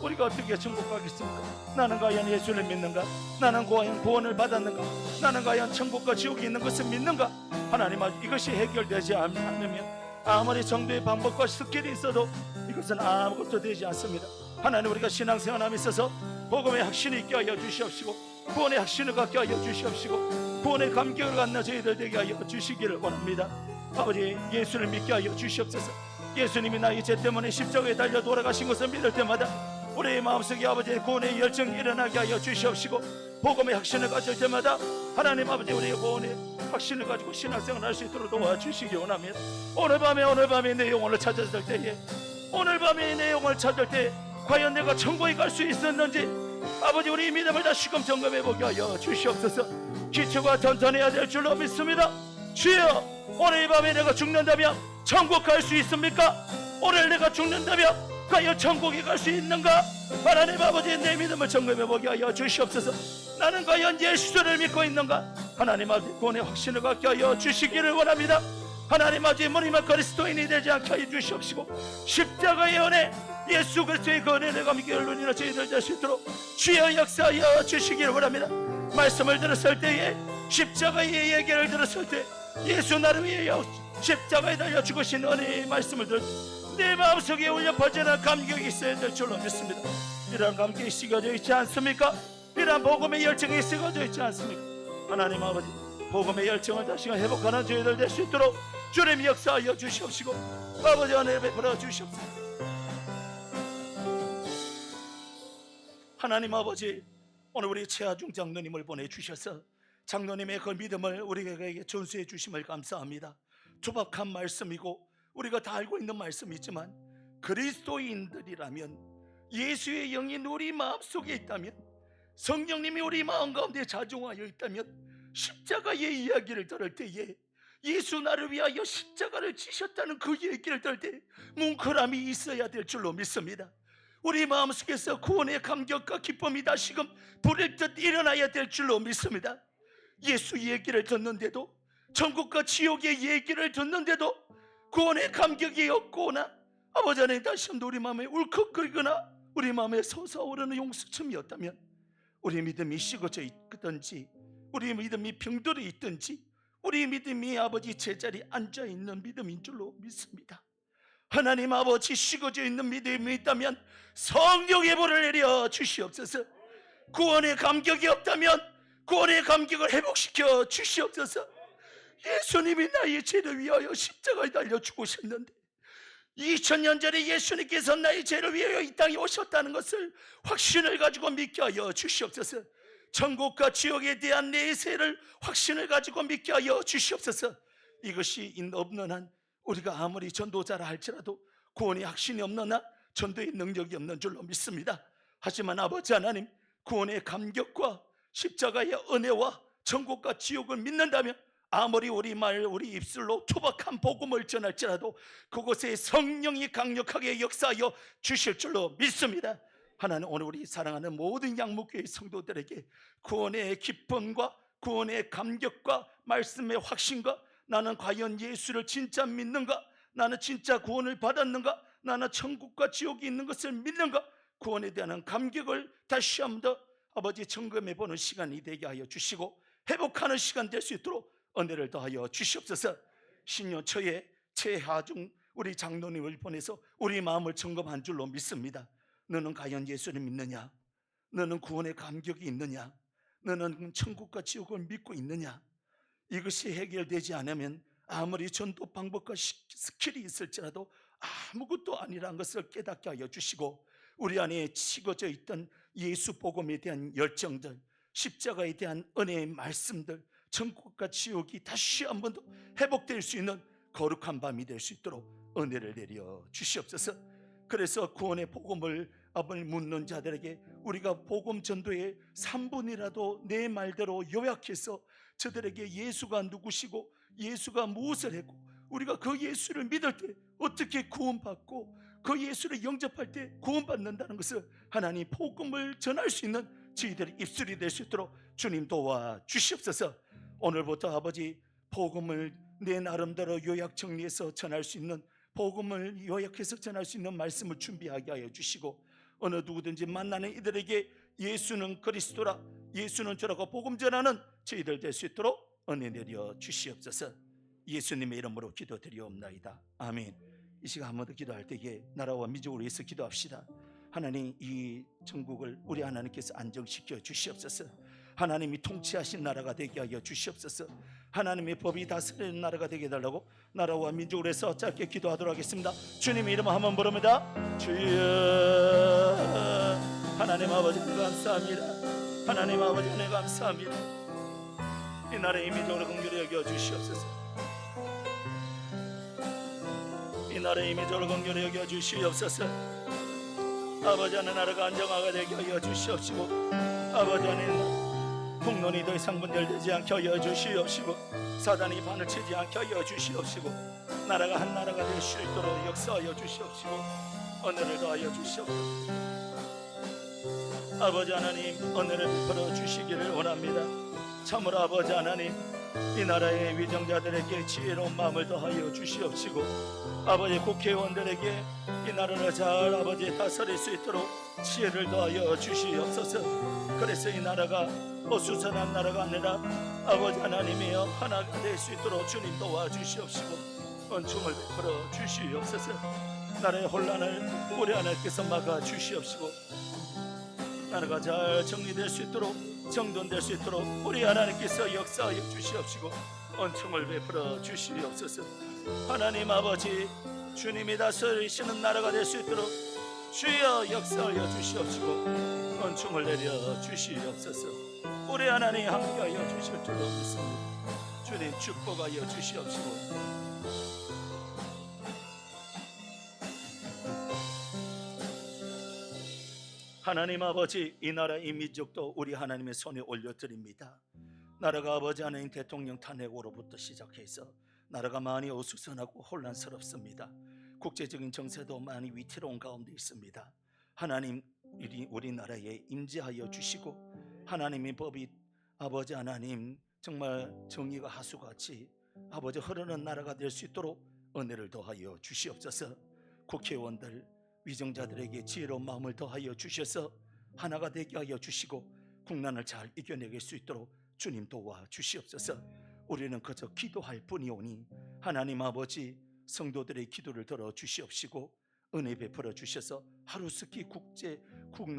우리가 어떻게 천국 가겠습니까? 나는 과연 예수를 믿는가? 나는 과연 구원을 받았는가? 나는 과연 천국과 지옥이 있는 것을 믿는가? 하나님, 이것이 해결되지 않으면 아무리 정도의 방법과 스킬이 있어도 이것은 아무것도 되지 않습니다. 하나님, 우리가 신앙생활함에 있어서 복음의 확신이 있게 하여 주시옵시고, 구원의 확신을 갖게 하여 주시옵시고, 구원의 감격을 갖는 저희들 되게 하여 주시기를 원합니다. 아버지, 예수를 믿게 하여 주시옵소서. 예수님이 나의 죄 때문에 십자가에 달려 돌아가신 것을 믿을 때마다 우리의 마음속에 아버지의 구원의 열정이 일어나게 하여 주시옵시고, 복음의 확신을 가질 때마다 하나님 아버지, 우리의 구원의 확신을 가지고 신앙생활을 할 수 있도록 도와주시기 원합니다. 오늘 밤에 내 영혼을 찾았을 때에, 오늘 밤에 내 영혼을 찾을 때 과연 내가 천국에 갈 수 있었는지 아버지, 우리 믿음을 다시금 점검해 보게 하여 주시옵소서. 기초가 튼튼해야 될 줄로 믿습니다. 주여, 오늘 이 밤에 내가 죽는다면 천국 갈 수 있습니까? 오늘 내가 죽는다면 과연 천국에 갈 수 있는가? 하나님 아버지, 내 믿음을 점검해 보게 하여 주시옵소서. 나는 과연 예수를 믿고 있는가? 하나님 아버지, 구원의 확신을 갖게 하여 주시기를 원합니다. 하나님 아버지, 무리만 그리스도인이 되지 않게 하여 주시옵시고, 십자가의 은혜, 예수 그리스도의 그 은혜를 감기 언론이나 저희들 될 수 있도록 주여 역사하여 주시기를 원합니다. 말씀을 들었을 때에, 십자가의 얘기를 들었을 때, 예수 나를 위하여 십자가에 달려 죽으신 은혜의 말씀을 들을 내 마음속에 울려 퍼지는 감격이 있어야 될 줄로 믿습니다. 이러한 감격이 식어져 있지 않습니까? 이러한 복음의 열정이 식어져 있지 않습니까? 하나님 아버지, 복음의 열정을 다시금 회복하는 저희들 될 수 있도록 주님이 역사하여 주시옵시고, 아버지 은혜 베풀어 주시옵소서. 하나님 아버지, 오늘 우리 최하중 장로님을 보내주셔서 장로님의 그 믿음을 우리에게 전수해 주심을 감사합니다. 투박한 말씀이고 우리가 다 알고 있는 말씀이지만, 그리스도인들이라면, 예수의 영이 우리 마음속에 있다면, 성령님이 우리 마음 가운데 자종하여 있다면, 십자가의 이야기를 들을 때에, 예수 나를 위하여 십자가를 지셨다는 그 얘기를 들을 때 뭉클함이 있어야 될 줄로 믿습니다. 우리 마음속에서 구원의 감격과 기쁨이 다시금 불일 듯 일어나야 될 줄로 믿습니다. 예수 얘기를 듣는데도, 천국과 지옥의 얘기를 듣는데도 구원의 감격이 없거나, 아버지 안에 다시 한번 우리 마음에 울컥거리거나 우리 마음에 솟아오르는 용수춤이었다면, 우리 믿음이 식어져 있든지, 우리 믿음이 병들어 있든지, 우리 믿음이 아버지 제자리에 앉아있는 믿음인 줄로 믿습니다. 하나님 아버지, 식어져 있는 믿음이 있다면 성령의 불을 내려 주시옵소서. 구원의 감격이 없다면 구원의 감격을 회복시켜 주시옵소서. 예수님이 나의 죄를 위하여 십자가에 달려 죽으셨는데, 2000년 전에 예수님께서 나의 죄를 위하여 이 땅에 오셨다는 것을 확신을 가지고 믿게 하여 주시옵소서. 천국과 지옥에 대한 내세를 확신을 가지고 믿게 하여 주시옵소서. 이것이 없는 한 우리가 아무리 전도자라 할지라도 구원의 확신이 없는 한 전도의 능력이 없는 줄로 믿습니다. 하지만 아버지 하나님, 구원의 감격과 십자가의 은혜와 천국과 지옥을 믿는다면, 아무리 우리 입술로 투박한 복음을 전할지라도 그곳에 성령이 강력하게 역사하여 주실 줄로 믿습니다. 하나님, 오늘 우리 사랑하는 모든 양목교회 성도들에게 구원의 기쁨과 구원의 감격과 말씀의 확신과, 나는 과연 예수를 진짜 믿는가? 나는 진짜 구원을 받았는가? 나는 천국과 지옥이 있는 것을 믿는가? 구원에 대한 감격을 다시 한번 더 아버지 점검해 보는 시간이 되게 하여 주시고, 회복하는 시간 될 수 있도록 은혜를 더하여 주시옵소서. 신년초에 최하중 우리 장로님을 보내서 우리 마음을 점검한 줄로 믿습니다. 너는 과연 예수를 믿느냐? 너는 구원의 감격이 있느냐? 너는 천국과 지옥을 믿고 있느냐? 이것이 해결되지 않으면 아무리 전도 방법과 스킬이 있을지라도 아무것도 아니라는 것을 깨닫게 하여 주시고, 우리 안에 식어져 있던 예수 복음에 대한 열정들, 십자가에 대한 은혜의 말씀들, 천국과 지옥이 다시 한 번 더 회복될 수 있는 거룩한 밤이 될 수 있도록 은혜를 내려 주시옵소서. 그래서 구원의 복음을 묻는 자들에게 우리가 복음 전도의 3분이라도 내 말대로 요약해서 저들에게 예수가 누구시고 예수가 무엇을 했고 우리가 그 예수를 믿을 때 어떻게 구원받고 그 예수를 영접할 때 구원받는다는 것을 하나님 복음을 전할 수 있는 저희들의 입술이 될 수 있도록 주님 도와 주시옵소서. 오늘부터 아버지 복음을 내 나름대로 요약 정리해서 전할 수 있는 복음을 요약해서 전할 수 있는 말씀을 준비하게 하여 주시고 어느 누구든지 만나는 이들에게 예수는 그리스도라 예수는 주라고 복음 전하는 저희들 될 수 있도록 은혜 내려 주시옵소서. 예수님의 이름으로 기도드리옵나이다. 아멘. 이 시간 한 번 더 기도할 때에 나라와 민족을 위해서 기도합시다. 하나님 이 천국을 우리 하나님께서 안정시켜 주시옵소서. 하나님이 통치하신 나라가 되게 하여 주시옵소서. 하나님의 법이 다스리는 나라가 되게 해달라고 나라와 민족을 위해서 짧게 기도하도록 하겠습니다. 주님의 이름을 한번 부릅니다. 주여. 하나님 아버지 감사합니다. 하나님 아버지 은혜 감사합니다. 이 나라의 민족을 긍휼히 여겨 주시옵소서. 이 나라의 민족을 긍휼히 여겨 주시옵소서. 아버지 하나님 나라가 안정화가 되게 하여 주시옵시고 아버지 하나님 국론이 더 이상 분열되지 않게 하여 주시옵시고 사단이 반을 치지 않게 하여 주시옵시고 나라가 한 나라가 될 수 있도록 역사하여 주시옵시고 은혜를 더하여 주시옵소서. 아버지 하나님 은혜를 베풀어 주시기를 원합니다. 참으로 아버지 하나님 이 나라의 위정자들에게 지혜로운 마음을 더하여 주시옵시고 아버지 국회의원들에게 이 나라를 잘 아버지 다스릴 수 있도록 지혜를 더하여 주시옵소서. 그래서 이 나라가 어수선한 나라가 아니라 아버지 하나님이여 하나가 될 수 있도록 주님 도와주시옵시고 은총을 베풀어 주시옵소서. 나라의 혼란을 우리 하나님께서 막아 주시옵시고 나라가 잘 정리될 수 있도록 정돈될 수 있도록 우리 하나님께서 역사하여 주시옵시고 은총을 베풀어 주시옵소서. 하나님 아버지 주님이 다스리시는 나라가 될 수 있도록 주여 역사하여 주시옵시고 은총을 내려 주시옵소서. 우리 하나님 함께하여 주실 줄로 믿습니다. 주님 축복하여 주시옵시고 하나님 아버지 이 나라 이 민족도 우리 하나님의 손에 올려드립니다. 나라가 아버지 하나님 대통령 탄핵으로부터 시작해서 나라가 많이 어수선하고 혼란스럽습니다. 국제적인 정세도 많이 위태로운 가운데 있습니다. 하나님 우리나라에 임재하여 주시고 하나님의 법이 아버지 하나님 정말 정의가 하수같이 아버지 흐르는 나라가 될 수 있도록 은혜를 더하여 주시옵소서. 국회의원들 위정자들에게 지혜로운 마음을 더하여 주셔서 하나가 되게 하여 주시고 국난을 잘 이겨내길 수 있도록 주님 도와 주시옵소서. 우리는 그저 기도할 뿐이오니 하나님 아버지 성도들의 기도를 들어 주시옵시고 은혜 베풀어 주셔서 하루속히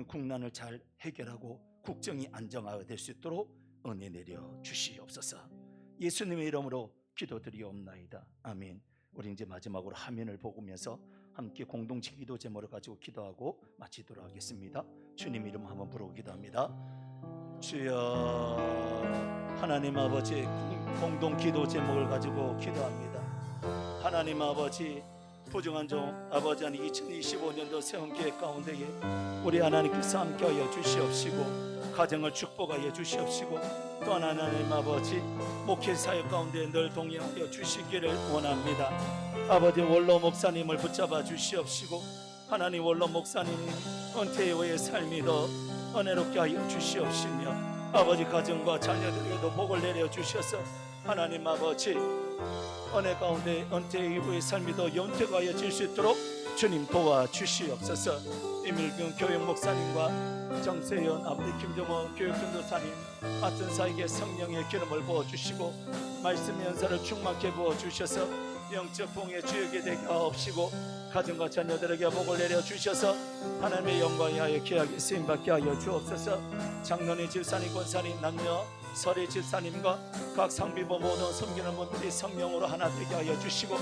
국난을 잘 해결하고 국정이 안정화가 될 수 있도록 은혜 내려 주시옵소서. 예수님의 이름으로 기도드리옵나이다. 아멘. 우리 이제 마지막으로 화면을 보면서 함께 공동체 기도 제목을 가지고 기도하고 마치도록 하겠습니다. 주님 이름 한번 부르고 기도합니다. 주여. 하나님 아버지 공동 기도 제목을 가지고 기도합니다. 하나님 아버지 부정한 종 아버지 하나님 2025년도 세운 계획 가운데에 우리 하나님께서 함께하여 주시옵시고 가정을 축복하여 주시옵시고 또 하나님 아버지 목회 사역 가운데 늘 동행하여 주시기를 원합니다. 아버지 원로 목사님을 붙잡아 주시옵시고 하나님 원로 목사님 은퇴 이후의 삶이 더 은혜롭게 하여 주시옵시며 아버지 가정과 자녀들에게도 복을 내려 주셔서 하나님 아버지 은혜 가운데 은퇴 이후의 삶이 더 연태하여 질 수 있도록 주님 도와주시옵소서. 이밀균 교육 목사님과 정세현 아버지 김정원 교육전도사님 같은 사에게 성령의 기름을 부어주시고 말씀의 연사를 충만케 부어주셔서 영적 봉의 주역이 되게 하옵시고 가정과 자녀들에게 복을 내려주셔서 하나님의 영광에 하여 귀하게 쓰임받게 하여 주옵소서. 장로님 집사님 권사님 남녀 설의 집사님과 각 상비부 모든 섬기는 분들이 성령으로 하나 되게 하여 주시고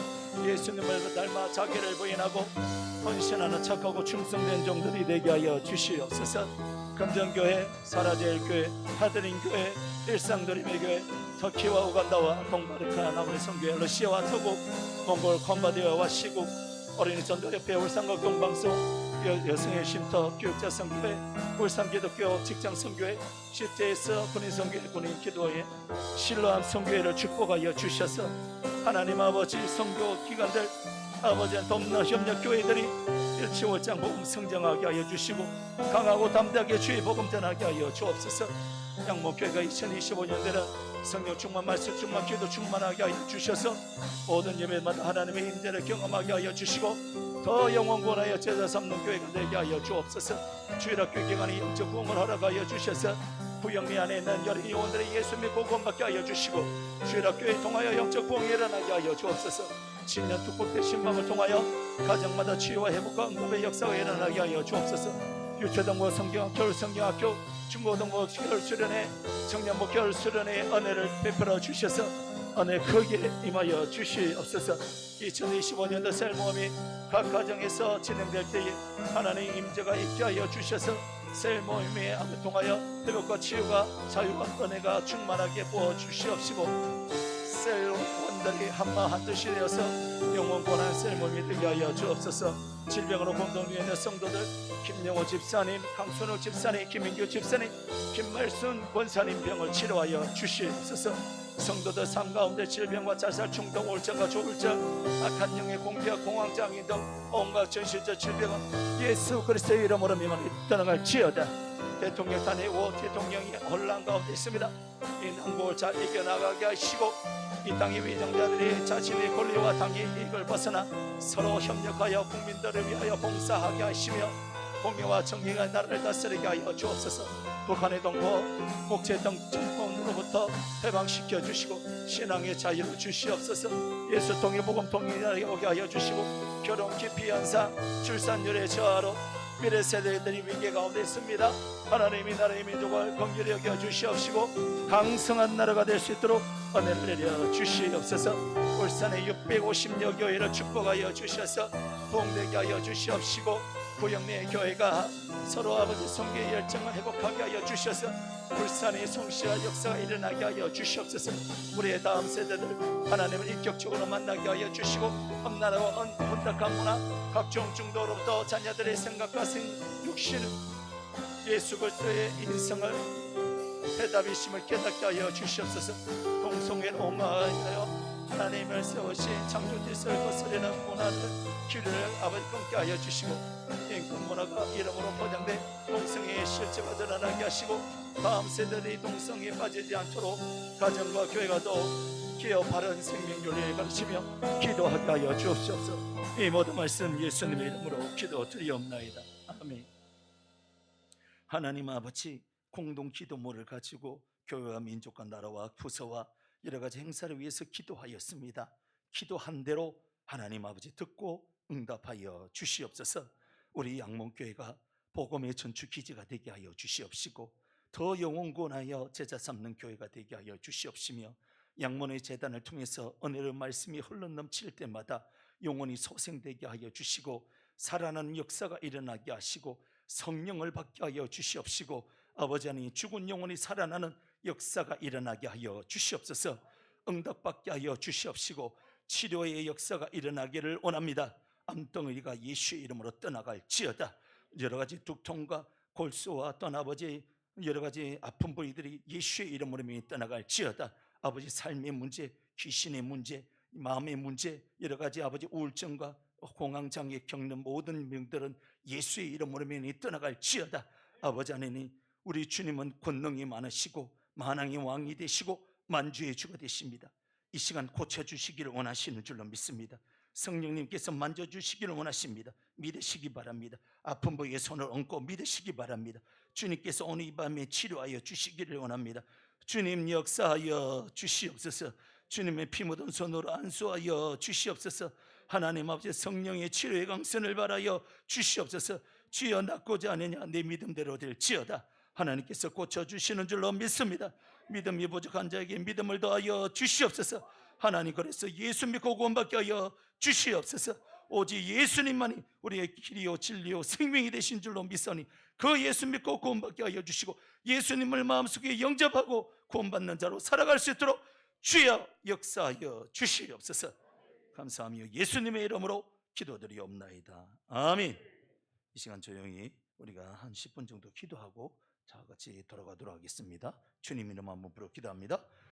예수님을 닮아 자기를 부인하고 헌신하는 착하고 충성된 종들이 되게 하여 주시옵소서. 금정교회, 사라제일교회, 하드린교회, 일상드림의 교회, 터키와 우간다와 동바르카 나무리 성교회, 러시아와 터국, 몽골 컴바디아와 시국, 어린이 전도협회, 울산각 동방송, 여성의 쉼터, 교육자 성교회, 울산 기독교 직장 성교회, CTS 군인 성교회, 군인 기도회, 신로암 성교회를 축복하여 주셔서 하나님 아버지 성교 기관들 아버지 돕는 협력 교회들이 일치월장 복음 성장하게 하여 주시고 강하고 담대하게 주의 복음 전하게 하여 주옵소서. 양목교회가 2025년대는 성령 충만, 말씀 충만, 기도 충만하게 하여 주셔서 모든 예배마다 하나님의 임재를 경험하게 하여 주시고 더 영원 권하여 제자 삼는 교회가 되게 하여 주옵소서. 주일학교 기간에 영적 부흥을 허락하여 주셔서 구역미 안에 있는 여러 영혼들의 예수 믿고 구원받게 하여 주시고 주일학교에 통하여 영적 부흥이 일어나게 하여 주옵소서. 신년 특복대 신방을 통하여 가정마다 치유와 회복과 응급의 역사가 일어나게 하여 주옵소서. 유초등부 성경 겨울 성경학교, 중고등부 겨울 수련회, 청년부 겨울 수련회의 은혜를 베풀어 주셔서 은혜 크게 임하여 주시옵소서. 2025년도 셀 모험이 각 가정에서 진행될 때에 하나님의 임재가 있게 하여 주셔서 셀 모임에 통하여 회복과 치유가 자유와 은혜가 충만하게 부어 주시옵시고 셀 원들이 한마 한뜻이 되어서 영원 권한 셀 모임이 되게 하여 주옵소서. 질병으로 공동위에 있는 성도들 김영호 집사님, 강순욱 집사님, 김민규 집사님, 김말순 권사님 병을 치료하여 주시옵소서. 성도들 삶 가운데 질병과 자살, 충동, 우울증과 조울증, 악한 영의 공격, 공황장애 등 온갖 전신적 질병은 예수 그리스도의 이름으로 미만이 떠나갈지어다. 대통령 탄핵 후 대통령이 혼란 가운데 있습니다. 이 난국을 잘 이겨나가게 하시고 이 땅의 위정자들이 자신의 권리와 당의 이익을 벗어나 서로 협력하여 국민들을 위하여 봉사하게 하시며 공의와 정의가 나라를 다스리게 하여 주옵소서. 북한의 동포, 목재 등 정권으로부터 해방시켜 주시고 신앙의 자유를 주시옵소서. 예수 통일 복음 통일하게 오게 하여 주시고 결혼 기피 현상, 출산율의 저하로 미래 세대들이 위기 가운데 있습니다. 하나님이 나라의 민족을 긍휼히 여겨 주시옵시고 강성한 나라가 될 수 있도록 은혜를 내려 주시옵소서. 울산의 650여 교회를 축복하여 주셔서 부흥되게 하여 주시옵시고 구역내의 교회가 서로 아버지 성교의 열정을 회복하게 하여 주셔서 울산의 성시와 역사가 일어나게 하여 주시옵소서. 우리의 다음 세대들 하나님을 인격적으로 만나게 하여 주시고 험난하고 혼탁한 문화, 각종 중도로부터 자녀들의 생각과 육신은 예수 그리스도의 인성을 해답이심을 깨닫게 하여 주시옵소서. 동성애를 옹호하여 하나님을 세우신 창조 질서를 거스르는 문화를 길을 아버지 끊게 하여 주시고 인권 문화가 이름으로 포장된 동성애의 실체가 드러나게 하시고 다음 세대들이 동성애에 빠지지 않도록 가정과 교회가 더욱 기어 바른 생명윤리를 가르치며 기도하게 하여 주옵소서. 이 모든 말씀 예수님의 이름으로 기도드리옵나이다. 아멘. 하나님 아버지, 공동 기도모를 가지고 교회와 민족과 나라와 부서와 여러 가지 행사를 위해서 기도하였습니다. 기도한 대로 하나님 아버지 듣고 응답하여 주시옵소서. 우리 양몬교회가 복음의 전주 기지가 되게 하여 주시옵시고 더 영원권하여 제자 삼는 교회가 되게 하여 주시옵시며 양몬의 재단을 통해서 은혜의 말씀이 흘러넘칠 때마다 영혼이 소생되게 하여 주시고 살아나는 역사가 일어나게 하시고 성령을 받게 하여 주시옵시고 아버지 하나님 죽은 영혼이 살아나는 역사가 일어나게 하여 주시옵소서. 응답받게 하여 주시옵시고 치료의 역사가 일어나기를 원합니다. 암덩어리가 예수의 이름으로 떠나갈지어다. 여러 가지 두통과 골수와 또 아버지 여러 가지 아픈 부위들이 예수의 이름으로 떠나갈지어다. 아버지 삶의 문제, 귀신의 문제, 마음의 문제, 여러 가지 아버지 우울증과 공황장애 겪는 모든 병들은 예수의 이름으로 떠나갈지어다. 아버지 하나님, 우리 주님은 권능이 많으시고 만왕의 왕이 되시고 만주의 주가 되십니다. 이 시간 고쳐주시기를 원하시는 줄로 믿습니다. 성령님께서 만져주시기를 원하십니다. 믿으시기 바랍니다. 아픈 부위에 손을 얹고 믿으시기 바랍니다. 주님께서 오늘 이 밤에 치료하여 주시기를 원합니다. 주님 역사하여 주시옵소서. 주님의 피 묻은 손으로 안수하여 주시옵소서. 하나님 아버지 성령의 치료의 강선을 바라여 주시옵소서. 주여 낫고자 하느냐 내 믿음대로 될지어다. 하나님께서 고쳐주시는 줄로 믿습니다. 믿음이 부족한 자에게 믿음을 더하여 주시옵소서. 하나님 그래서 예수 믿고 구원받게 하여 주시옵소서. 오직 예수님만이 우리의 길이요 진리요 생명이 되신 줄로 믿사오니 그 예수 믿고 구원받게 하여 주시고 예수님을 마음속에 영접하고 구원받는 자로 살아갈 수 있도록 주여 역사하여 주시옵소서. 감사하며 예수님의 이름으로 기도드리옵나이다. 아멘. 이 시간 조용히 우리가 한 10분 정도 기도하고 자 같이 돌아가도록 하겠습니다. 주님 이름 한번 부르 기도합니다.